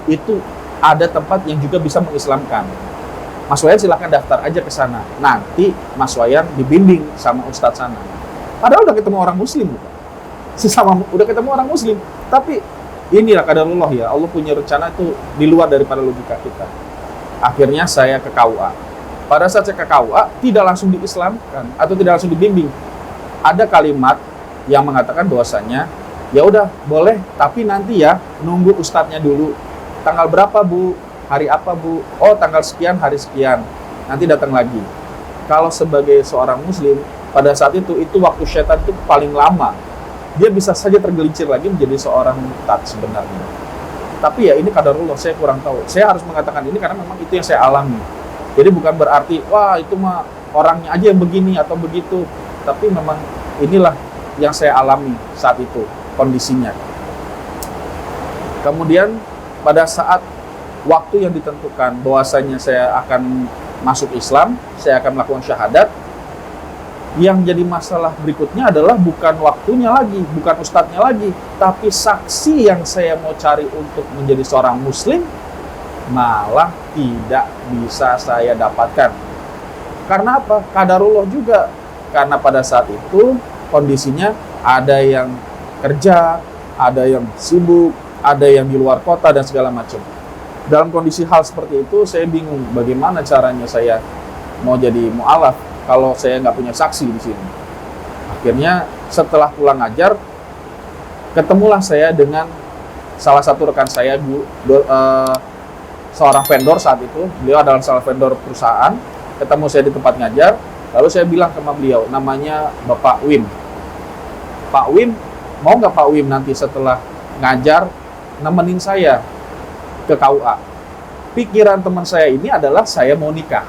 itu ada tempat yang juga bisa mengislamkan. Mas Wayan silakan daftar aja ke sana. Nanti Mas Wayan dibimbing sama ustadz sana. Padahal udah ketemu orang Muslim, bukan? Udah ketemu orang Muslim. Tapi inilah qadarullah ya. Allah punya rencana itu di luar daripada logika kita. Akhirnya saya ke KUA. Pada saat saya ke KUA, tidak langsung diislamkan atau tidak langsung dibimbing. Ada kalimat yang mengatakan bahwasanya, ya udah boleh, tapi nanti ya nunggu ustadznya dulu. Tanggal berapa Bu? Hari apa Bu? Oh tanggal sekian, hari sekian. Nanti datang lagi. Kalau sebagai seorang Muslim, pada saat itu waktu syaitan itu paling lama. Dia bisa saja tergelincir lagi menjadi seorang murtad sebenarnya. Tapi ya ini qadarullah, saya kurang tahu. Saya harus mengatakan ini karena memang itu yang saya alami. Jadi bukan berarti, wah itu mah orangnya aja yang begini atau begitu. Tapi memang inilah yang saya alami saat itu, kondisinya. Kemudian pada saat waktu yang ditentukan bahwasanya saya akan masuk Islam, saya akan melakukan syahadat. Yang jadi masalah berikutnya adalah bukan waktunya lagi, bukan ustadznya lagi, tapi saksi yang saya mau cari untuk menjadi seorang Muslim malah tidak bisa saya dapatkan. Karena apa? Qadarullah juga. Karena pada saat itu kondisinya ada yang kerja, ada yang sibuk, ada yang di luar kota dan segala macam. Dalam kondisi hal seperti itu, saya bingung bagaimana caranya saya mau jadi mu'alaf kalau saya nggak punya saksi di sini. Akhirnya setelah pulang ngajar, ketemulah saya dengan salah satu rekan saya, seorang vendor saat itu. Beliau adalah salah vendor perusahaan. Ketemu saya di tempat ngajar, lalu saya bilang sama beliau, namanya Bapak Wim. Pak Wim, mau nggak Pak Wim nanti setelah ngajar nemenin saya ke KUA? Pikiran teman saya ini adalah saya mau nikah.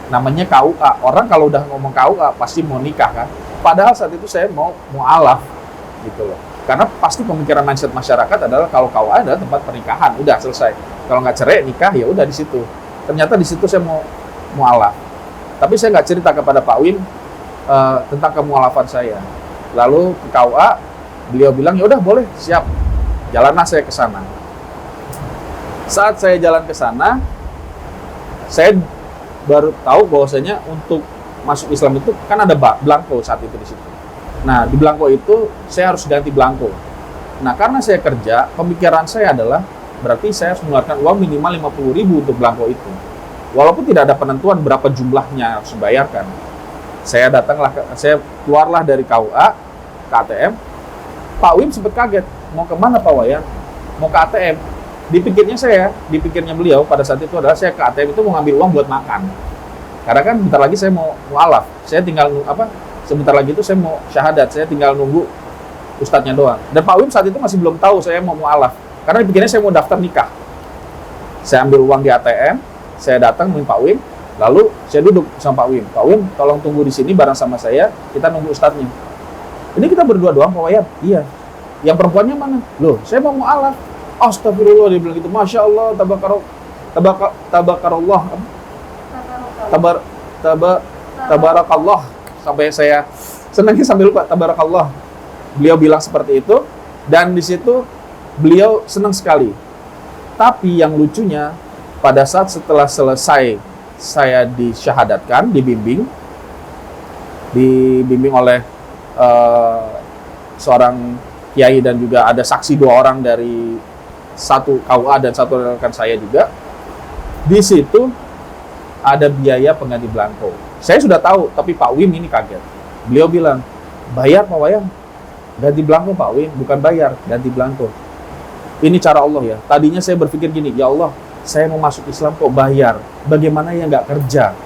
Namanya KUA. Orang kalau udah ngomong KUA pasti mau nikah kan. Padahal saat itu saya mau mu'alaf gitu loh. Karena pasti pemikiran mindset masyarakat adalah kalau KUA adalah tempat pernikahan, udah selesai. Kalau nggak cerai nikah ya udah di situ. Ternyata di situ saya mau mu'alaf. Tapi saya nggak cerita kepada Pak Wim tentang kemu'alafan saya. Lalu ke KUA, beliau bilang ya udah boleh, siap. Jalanlah saya ke sana. Saat saya jalan ke sana, saya baru tahu bahwasanya untuk masuk Islam itu kan ada belangko saat itu di situ. Nah, di belangko itu saya harus ganti belangko. Nah, karena saya kerja, pemikiran saya adalah berarti saya harus mengeluarkan uang minimal 50.000 untuk belangko itu. Walaupun tidak ada penentuan berapa jumlahnya harus dibayarkan. Saya keluarlah dari KUA ke ATM. Pak Wim sempat kaget, mau kemana Pak Wayan? Mau ke ATM. Dipikirnya beliau pada saat itu adalah saya ke ATM itu mau ngambil uang buat makan. Karena kan bentar lagi saya mau mualaf. Saya tinggal sebentar lagi itu saya mau syahadat, saya tinggal nunggu ustadznya doang. Dan Pak Wim saat itu masih belum tahu saya mau mualaf. Karena pikirnya saya mau daftar nikah. Saya ambil uang di ATM, saya datang menemui Pak Wim, lalu saya duduk sama Pak Wim. Pak Wim, tolong tunggu di sini bareng sama saya, kita nunggu ustadznya. Ini kita berdua doang, Pak Wayan? Iya. Yang perempuannya mana? Loh, saya mau mualaf. Astagfirullah, dia bilang gitu. Masya Allah, tabarakallah. Tabarakallah. Sampai saya senangnya sambil lupa, tabarakallah. Beliau bilang seperti itu, dan di situ beliau senang sekali. Tapi yang lucunya, pada saat setelah selesai saya disyahadatkan, dibimbing oleh seorang kiai dan juga ada saksi 2 orang dari satu KUA dan satu rekan saya juga. Di situ ada biaya pengganti belangko. Saya sudah tahu, tapi Pak Wim ini kaget. Beliau bilang, bayar Pak Wayan, ganti belangko Pak Wim, bukan bayar, ganti belangko. Ini cara Allah ya. Tadinya saya berpikir gini, ya Allah, saya mau masuk Islam kok bayar. Bagaimana ya nggak kerja?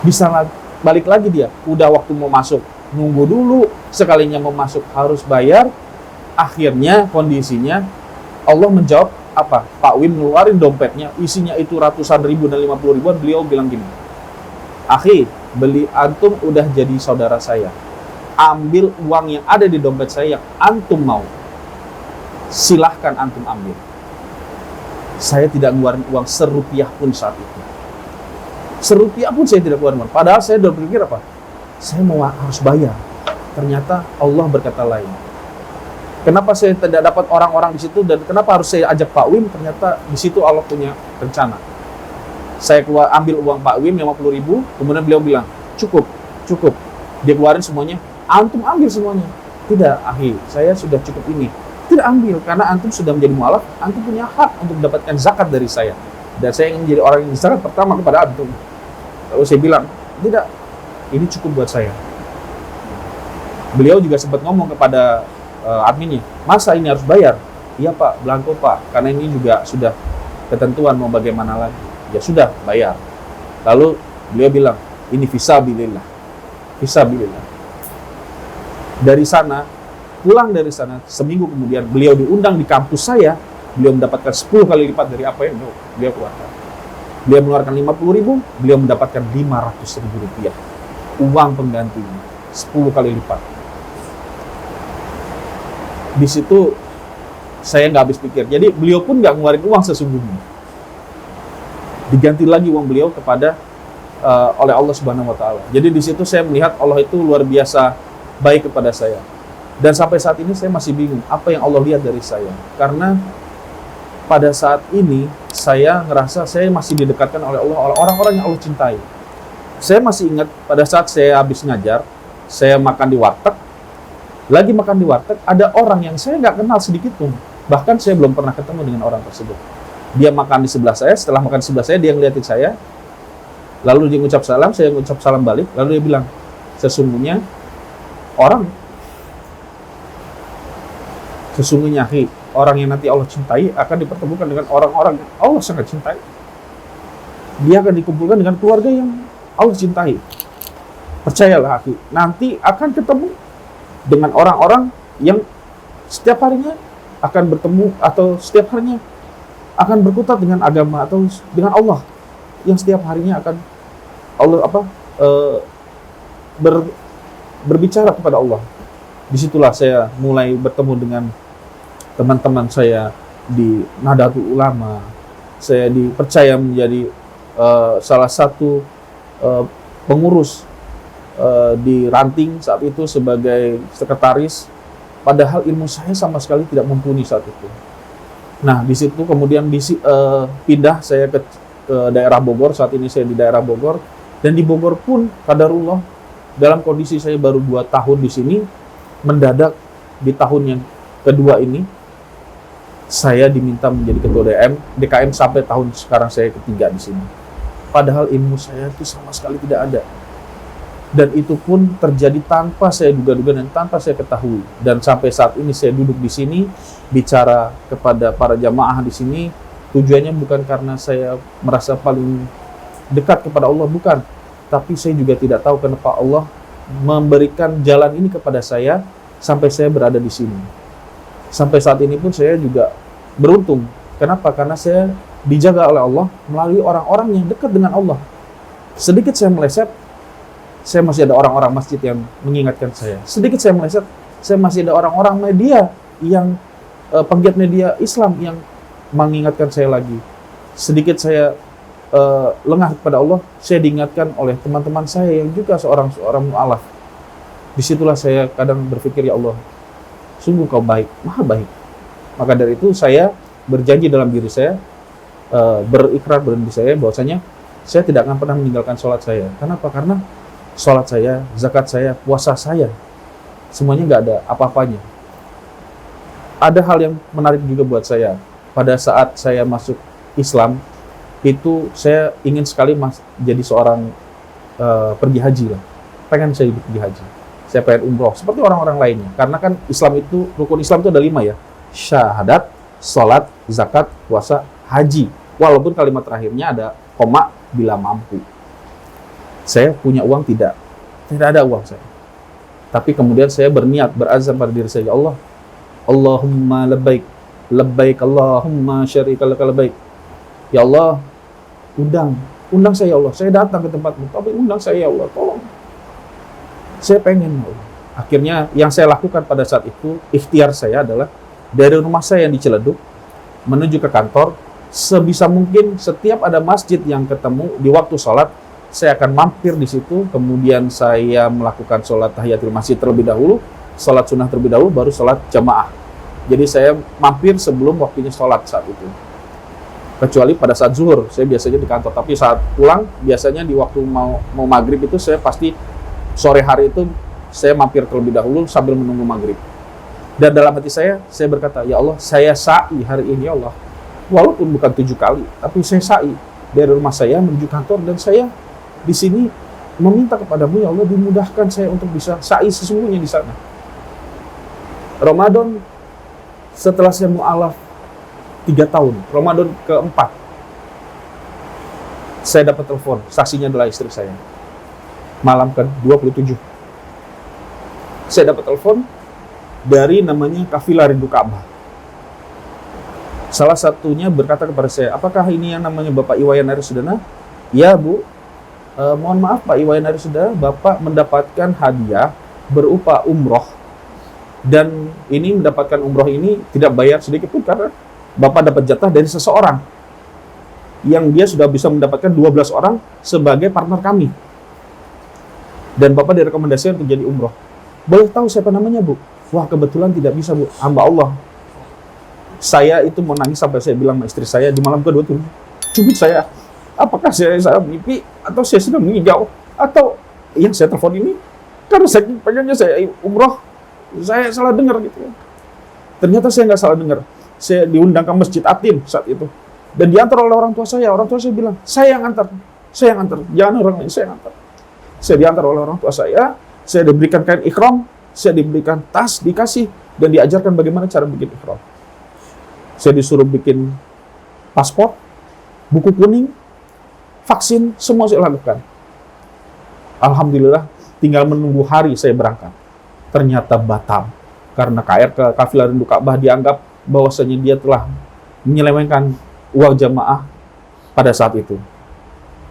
Bisa balik lagi dia. Udah waktu mau masuk, nunggu dulu. Sekalinya mau masuk harus bayar. Akhirnya kondisinya Allah menjawab apa? Pak Wim ngeluarin dompetnya, isinya itu ratusan ribu dan 50 ribuan. Beliau bilang gini, akhi, beli antum udah jadi saudara saya. Ambil uang yang ada di dompet saya yang antum mau. Silahkan antum ambil. Saya tidak ngeluarin uang serupiah pun saat itu. Serupiah pun saya tidak keluarin uang. Padahal saya udah berpikir apa? Saya mau harus bayar. Ternyata Allah berkata lain. Kenapa saya tidak dapat orang-orang di situ dan kenapa harus saya ajak Pak Wim? Ternyata di situ Allah punya rencana. Saya ambil uang Pak Wim 50 ribu, kemudian beliau bilang, cukup. Dia keluarin semuanya, antum ambil semuanya. Tidak, akhi, saya sudah cukup ini. Tidak ambil, karena antum sudah menjadi mualaf, antum punya hak untuk mendapatkan zakat dari saya. Dan saya ingin menjadi orang yang zakat pertama kepada antum. Lalu saya bilang, tidak, ini cukup buat saya. Beliau juga sempat ngomong kepada adminnya, masa ini harus bayar? Iya Pak, belangko Pak, karena ini juga sudah ketentuan mau bagaimana lagi. Ya sudah, bayar. Lalu beliau bilang, ini fisabilillah. Fisabilillah. Dari sana, pulang dari sana, seminggu kemudian beliau diundang di kampus saya, beliau mendapatkan 10 kali lipat dari apa yang beliau keluarkan. Beliau mengeluarkan 50 ribu, beliau mendapatkan 500 ribu rupiah. Uang penggantinya, 10 kali lipat. Di situ saya nggak habis pikir. Jadi beliau pun nggak ngeluarin uang sesungguhnya. Diganti lagi uang beliau kepada oleh Allah Subhanahu Wa Taala. Jadi di situ saya melihat Allah itu luar biasa baik kepada saya. Dan sampai saat ini saya masih bingung apa yang Allah lihat dari saya. Karena pada saat ini saya ngerasa saya masih didekatkan oleh Allah, oleh orang-orang yang Allah cintai. Saya masih ingat pada saat saya habis ngajar, saya makan di warteg. Lagi makan di warteg, ada orang yang saya nggak kenal sedikit pun. Bahkan saya belum pernah ketemu dengan orang tersebut. Dia makan di sebelah saya, setelah makan di sebelah saya, dia ngeliatin saya. Lalu dia ngucap salam, saya ngucap salam balik. Lalu dia bilang, sesungguhnya orang yang nanti Allah cintai akan dipertemukan dengan orang-orang yang Allah sangat cintai. Dia akan dikumpulkan dengan keluarga yang Allah cintai. Percayalah, akhi, nanti akan ketemu dengan orang-orang yang setiap harinya akan bertemu atau setiap harinya akan berkutat dengan agama atau dengan Allah yang setiap harinya akan Allah berbicara kepada Allah. Disitulah saya mulai bertemu dengan teman-teman saya di Nahdlatul Ulama. Saya dipercaya menjadi salah satu pengurus di Ranting saat itu sebagai sekretaris, padahal ilmu saya sama sekali tidak mumpuni saat itu. Nah, di situ kemudian pindah saya ke daerah Bogor. Saat ini saya di daerah Bogor, dan di Bogor pun qadarullah dalam kondisi saya baru 2 tahun di sini, mendadak di tahun yang kedua ini saya diminta menjadi ketua DKM sampai tahun sekarang saya ketiga di sini. Padahal ilmu saya itu sama sekali tidak ada. Dan itu pun terjadi tanpa saya duga-duga dan tanpa saya ketahui. Dan sampai saat ini saya duduk di sini bicara kepada para jamaah di sini, tujuannya bukan karena saya merasa paling dekat kepada Allah, bukan. Tapi saya juga tidak tahu kenapa Allah memberikan jalan ini kepada saya sampai saya berada di sini. Sampai saat ini pun saya juga beruntung. Kenapa? Karena saya dijaga oleh Allah melalui orang-orang yang dekat dengan Allah. Sedikit saya meleset, saya masih ada orang-orang masjid yang mengingatkan saya. Sedikit saya meleset, saya masih ada orang-orang media yang penggiat media Islam yang mengingatkan saya lagi. Sedikit saya lengah kepada Allah, saya diingatkan oleh teman-teman saya yang juga seorang mu'alaf. Disitulah saya kadang berpikir, ya Allah, sungguh kau baik, maha baik. Maka dari itu saya berjanji dalam diri saya, berikrar dalam diri saya bahwasanya saya tidak akan pernah meninggalkan sholat saya. Kenapa? Karena sholat saya, zakat saya, puasa saya, semuanya nggak ada apa-apanya. Ada hal yang menarik juga buat saya. Pada saat saya masuk Islam, itu saya ingin sekali jadi seorang pergi haji lah. Pengen saya pergi haji. Saya pengen umroh, seperti orang-orang lainnya. Karena kan Islam itu, rukun Islam itu ada 5 ya. Syahadat, sholat, zakat, puasa, haji. Walaupun kalimat terakhirnya ada koma, bila mampu. Saya punya uang tidak ada uang saya. Tapi kemudian saya berniat, berazam pada diri saya, ya Allah, Allahumma labbaik, labbaik Allahumma syarika laka labbaik. Ya Allah, undang saya ya Allah. Saya datang ke tempatmu, tapi undang saya ya Allah, tolong. Saya pengen, ya Allah. Akhirnya yang saya lakukan pada saat itu, ikhtiar saya adalah dari rumah saya yang di Ciledug menuju ke kantor. Sebisa mungkin setiap ada masjid yang ketemu di waktu sholat, saya akan mampir di situ, kemudian saya melakukan sholat tahiyatul masjid terlebih dahulu, sholat sunnah terlebih dahulu, baru sholat jamaah. Jadi saya mampir sebelum waktunya sholat saat itu. Kecuali pada saat zuhur, saya biasanya di kantor. Tapi saat pulang, biasanya di waktu mau maghrib itu, saya pasti sore hari itu, saya mampir terlebih dahulu sambil menunggu maghrib. Dan dalam hati saya berkata, ya Allah, saya sa'i hari ini ya Allah. Walaupun bukan 7 kali, tapi saya sa'i dari rumah saya menuju kantor, dan saya di sini meminta kepadamu, ya Allah, dimudahkan saya untuk bisa sa'i sesungguhnya di sana. Ramadan, setelah saya mu'alaf 3 tahun, Ramadan keempat, saya dapat telepon, saksinya adalah istri saya. Malam ke-27, saya dapat telepon dari namanya Kafilah Rindu Ka'bah. Salah satunya berkata kepada saya, apakah ini yang namanya Bapak Iwayan Arisudana? Ya Bu, mohon maaf Pak Iwayan Arisudana, Bapak mendapatkan hadiah berupa umroh, dan ini mendapatkan umroh ini tidak bayar sedikit pun, karena Bapak dapat jatah dari seseorang yang dia sudah bisa mendapatkan 12 orang sebagai partner kami, dan Bapak direkomendasikan untuk jadi umroh. Boleh tahu siapa namanya Bu? Wah, kebetulan tidak bisa Bu, hamba Allah. Saya itu mau nangis sampai saya bilang sama istri saya di malam ke-27, cubit saya, apakah saya mimpi atau saya sedang menghijau, atau yang saya telepon ini karena saya pengennya saya umroh, saya salah dengar gitu ya. Ternyata saya nggak salah dengar. Saya diundang ke Masjid Atin saat itu, dan diantar oleh orang tua saya. Orang tua saya bilang, saya yang antar, jangan orang lain, saya yang antar. Saya diantar oleh orang tua saya diberikan kain ihram, saya diberikan tas, dikasih, dan diajarkan bagaimana cara bikin ihram. Saya disuruh bikin paspor, buku kuning, vaksin, semua saya lakukan. Alhamdulillah, tinggal menunggu hari saya berangkat. Ternyata batal. Karena Kafilah Rindu Ka'bah dianggap bahwasanya dia telah menyelewengkan uang jamaah pada saat itu.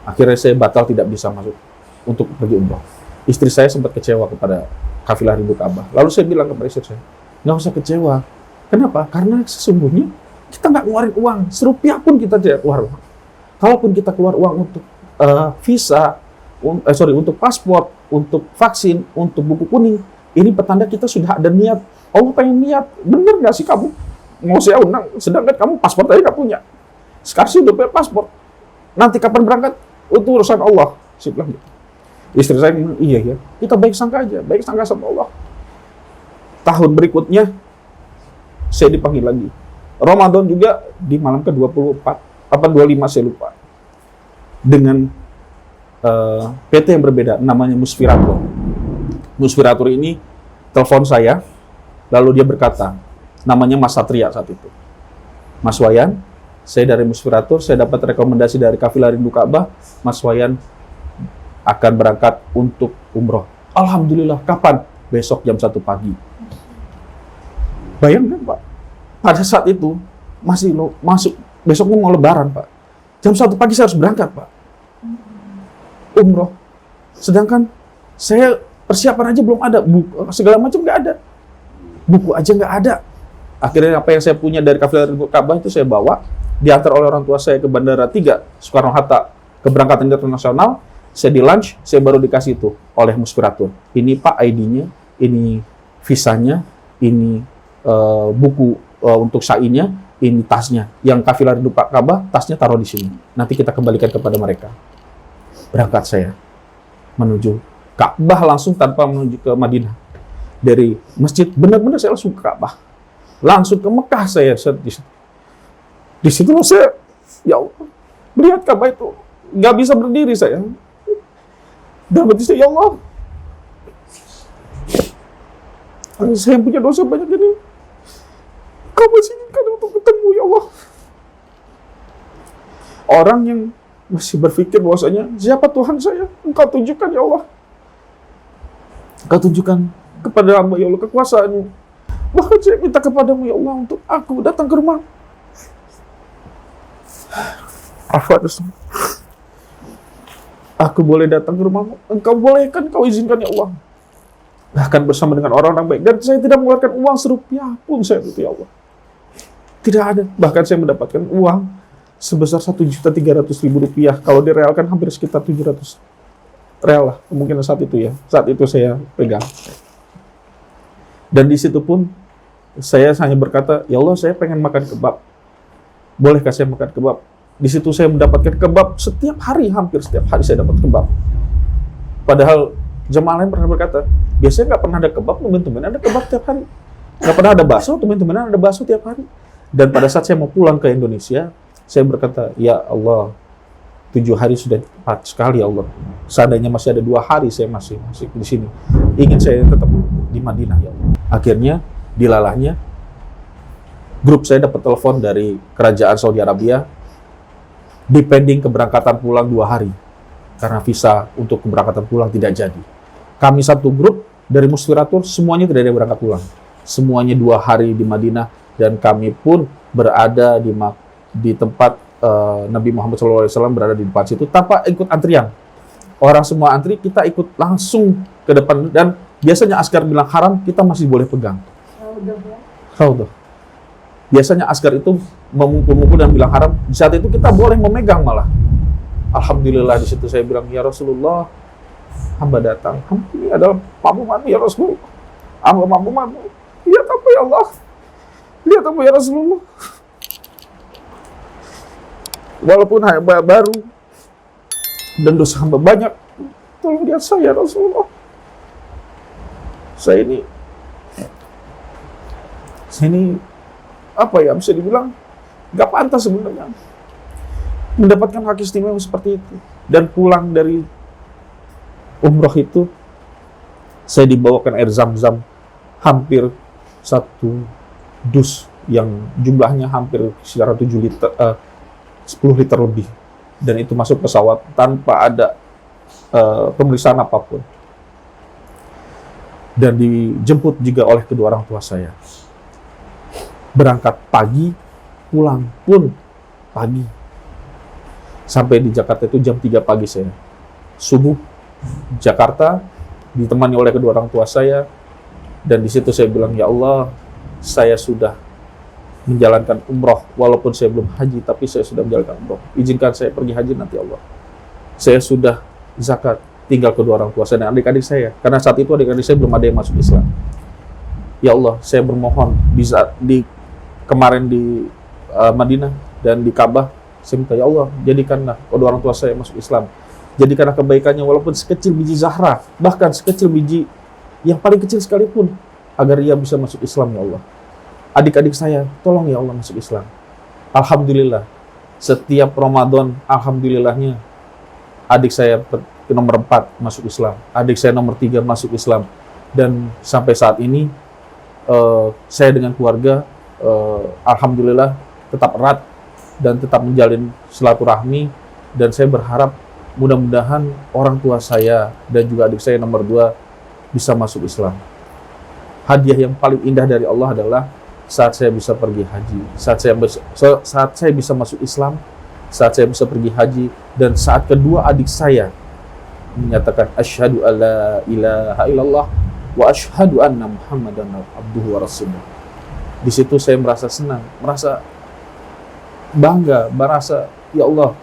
Akhirnya saya batal, tidak bisa masuk untuk pergi umroh. Istri saya sempat kecewa kepada Kafilah Rindu Ka'bah. Lalu saya bilang kepada istri saya, nggak usah kecewa. Kenapa? Karena sesungguhnya kita nggak ngeluarin uang, serupiah pun kita tidak keluar uang. Kalaupun kita keluar uang untuk visa, untuk paspor, untuk vaksin, untuk buku kuning, ini petanda kita sudah ada niat. Allah pengen niat, bener nggak sih kamu? Mau saya undang, sedangkan kamu paspor tadi nggak punya. Sekarang sih udah punya paspor. Nanti kapan berangkat? Itu urusan Allah. Saya bilang gitu. Istri saya bilang, iya ya, kita baik sangka aja, baik sangka sama Allah. Tahun berikutnya, saya dipanggil lagi. Ramadan juga di malam ke-24, apa 25 saya lupa. Dengan PT yang berbeda, namanya Musfiratur. Musfiratur ini telepon saya, lalu dia berkata, namanya Mas Satria saat itu. Mas Wayan, saya dari Musfiratur, saya dapat rekomendasi dari Kafilah Rindu Ka'bah, Mas Wayan akan berangkat untuk umroh. Alhamdulillah, kapan? Besok jam 1 pagi. Bayangkan Pak, pada saat itu, masuk, besoknya mau lebaran Pak. Jam 1 pagi saya harus berangkat Pak. Umroh. Sedangkan saya persiapan aja belum ada, segala macam nggak ada. Buku aja nggak ada. Akhirnya apa yang saya punya dari Kafilah Rindu Ka'bah itu saya bawa, diantar oleh orang tua saya ke Bandara 3 Soekarno-Hatta, keberangkatan internasional. Saya di lunch, saya baru dikasih itu oleh Musfiratur. Ini Pak ID-nya, ini visanya, ini buku untuk sa'inya, ini tasnya. Yang Kafilah Rindu Ka'bah, tasnya taruh di sini. Nanti kita kembalikan kepada mereka. Berangkat saya menuju Ka'bah langsung tanpa menuju ke Madinah. Dari masjid, benar-benar saya langsung ke Ka'bah. Langsung ke Mekah saya. Di situ saya, ya Allah, melihat Ka'bah itu, nggak bisa berdiri saya. Dan berarti saya, ya Allah, saya punya dosa banyak ini. Kau masih inginkan untuk ketemu, ya Allah. Orang yang masih berpikir bahwasanya, siapa Tuhan saya? Engkau tunjukkan, ya Allah. Engkau tunjukkan kepada hamba, ya Allah, kekuasaan-Mu. Bahkan saya minta kepadamu, ya Allah, untuk aku datang ke rumah. Aku boleh datang ke rumahmu. Engkau bolehkan, Kau izinkan, ya Allah. Bahkan bersama dengan orang-orang baik. Dan saya tidak mengeluarkan uang serupiah pun saya itu, ya Allah. Tidak ada. Bahkan saya mendapatkan uang sebesar Rp1.300.000. Kalau direalkan hampir sekitar 700 real lah. Kemungkinan saat itu ya. Saat itu saya pegang. Dan di situ pun saya hanya berkata, ya Allah, saya pengen makan kebab. Bolehkah saya makan kebab? Di situ saya mendapatkan kebab setiap hari, hampir setiap hari saya dapat kebab. Padahal jemaah lain pernah berkata, biasanya nggak pernah ada kebab, teman-teman ada kebab tiap hari. Nggak pernah ada bakso, teman-teman ada bakso tiap hari. Dan pada saat saya mau pulang ke Indonesia, saya berkata, ya Allah, 7 hari sudah tepat sekali, ya Allah. Seandainya masih ada 2 hari, saya masih di sini. Ingin saya tetap di Madinah, ya Allah. Akhirnya, dilalahnya, grup saya dapat telepon dari kerajaan Saudi Arabia, depending keberangkatan pulang 2 hari. Karena visa untuk keberangkatan pulang tidak jadi. Kami satu grup dari Musfiratur, semuanya tidak ada yang berangkat pulang. Semuanya 2 hari di Madinah, dan kami pun berada di tempat Nabi Muhammad SAW berada di depan situ tanpa ikut antrian. Orang semua antri, kita ikut langsung ke depan, dan biasanya askar bilang haram, kita masih boleh pegang. Raudah. Biasanya askar itu memukul-mukul dan bilang haram, di saat itu kita boleh memegang malah. Alhamdulillah di situ saya bilang, ya Rasulullah, hamba datang. Ini adalah makmumanmu ya Rasulullah. Hamba makmumanmu. Lihat apa ya Allah? Lihat apa ya Rasulullah? Walaupun hamba baru dan dosa hamba banyak, tolong lihat saya Rasulullah. Saya ini apa ya, bisa dibilang nggak pantas sebenarnya mendapatkan hak istimewa seperti itu. Dan pulang dari umroh itu, saya dibawakan air zam-zam hampir 1 dus yang jumlahnya hampir sekitar 7 liter, 10 liter lebih. Dan itu masuk pesawat tanpa ada pemeriksaan apapun. Dan dijemput juga oleh kedua orang tua saya. Berangkat pagi, pulang pun pagi. Sampai di Jakarta itu jam 3 pagi saya. Subuh, Jakarta, ditemani oleh kedua orang tua saya. Dan di situ saya bilang, ya Allah, saya sudah menjalankan umroh. Walaupun saya belum haji, tapi saya sudah menjalankan umroh. Izinkan saya pergi haji nanti, Allah. Saya sudah zakat, tinggal kedua orang tua saya dan adik-adik saya. Karena saat itu adik-adik saya belum ada yang masuk Islam. Ya Allah, saya bermohon kemarin di Madinah dan di Ka'bah, saya minta, ya Allah, jadikanlah kedua orang tua saya masuk Islam. Jadikanlah kebaikannya walaupun sekecil biji zahra, bahkan sekecil biji yang paling kecil sekalipun, agar ia bisa masuk Islam, ya Allah. Adik-adik saya, tolong ya Allah masuk Islam. Alhamdulillah, setiap Ramadan, alhamdulillahnya, adik saya nomor 4 masuk Islam, adik saya nomor 3 masuk Islam. Dan sampai saat ini, saya dengan keluarga, alhamdulillah, tetap erat. dan tetap menjalin silaturahmi. Dan saya berharap mudah-mudahan orang tua saya dan juga adik saya nomor 2 bisa masuk Islam. Hadiah yang paling indah dari Allah adalah saat saya bisa pergi haji, saat saya bisa masuk Islam, saat saya bisa pergi haji, dan saat kedua adik saya menyatakan asyhadu alla ilaha illallah wa asyhadu anna muhammadan abduhu wa rasuluh. Di situ saya merasa senang, merasa bangga, merasa ya Allah,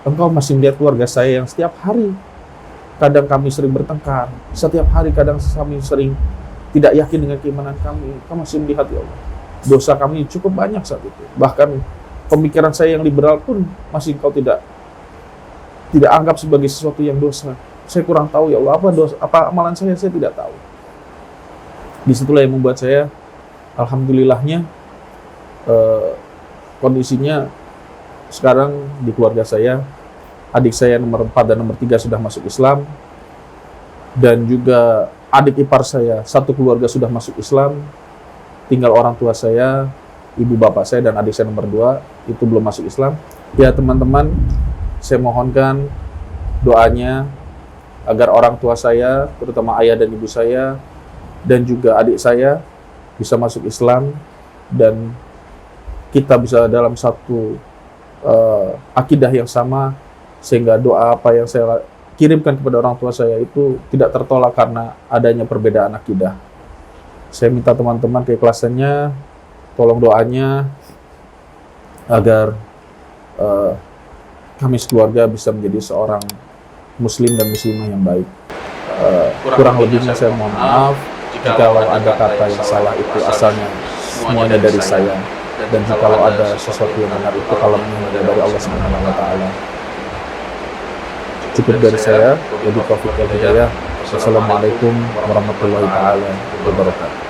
Engkau masih melihat keluarga saya yang setiap hari kadang kami sering bertengkar, setiap hari kadang kami sering tidak yakin dengan keimanan kami. Engkau masih melihat ya Allah. Dosa kami cukup banyak saat itu. Bahkan pemikiran saya yang liberal pun masih Engkau tidak anggap sebagai sesuatu yang dosa. Saya kurang tahu ya Allah, apa amalan saya tidak tahu. Disitulah yang membuat saya alhamdulillahnya kondisinya sekarang di keluarga saya, adik saya nomor 4 dan nomor 3 sudah masuk Islam, dan juga adik ipar saya satu keluarga sudah masuk Islam. Tinggal orang tua saya, ibu bapak saya dan adik saya nomor 2 itu belum masuk Islam. Ya teman-teman, saya mohonkan doanya agar orang tua saya, terutama ayah dan ibu saya, dan juga adik saya bisa masuk Islam, dan kita bisa dalam satu akidah yang sama, sehingga doa apa yang saya kirimkan kepada orang tua saya itu tidak tertolak karena adanya perbedaan akidah. Saya minta teman-teman keikhlasannya, tolong doanya agar kami sekeluarga bisa menjadi seorang muslim dan muslimah yang baik. Kurang lebihnya saya mohon maaf jikalau ada kata yang salah itu asalnya semuanya dari saya, dan jikalau ada sesuatu yang benar itu kalamnya dari Allah Subhanahu wa taala. Cukup dari saya. Jadi taufiq wal hidayah. Wassalamualaikum warahmatullahi taala wabarakatuh.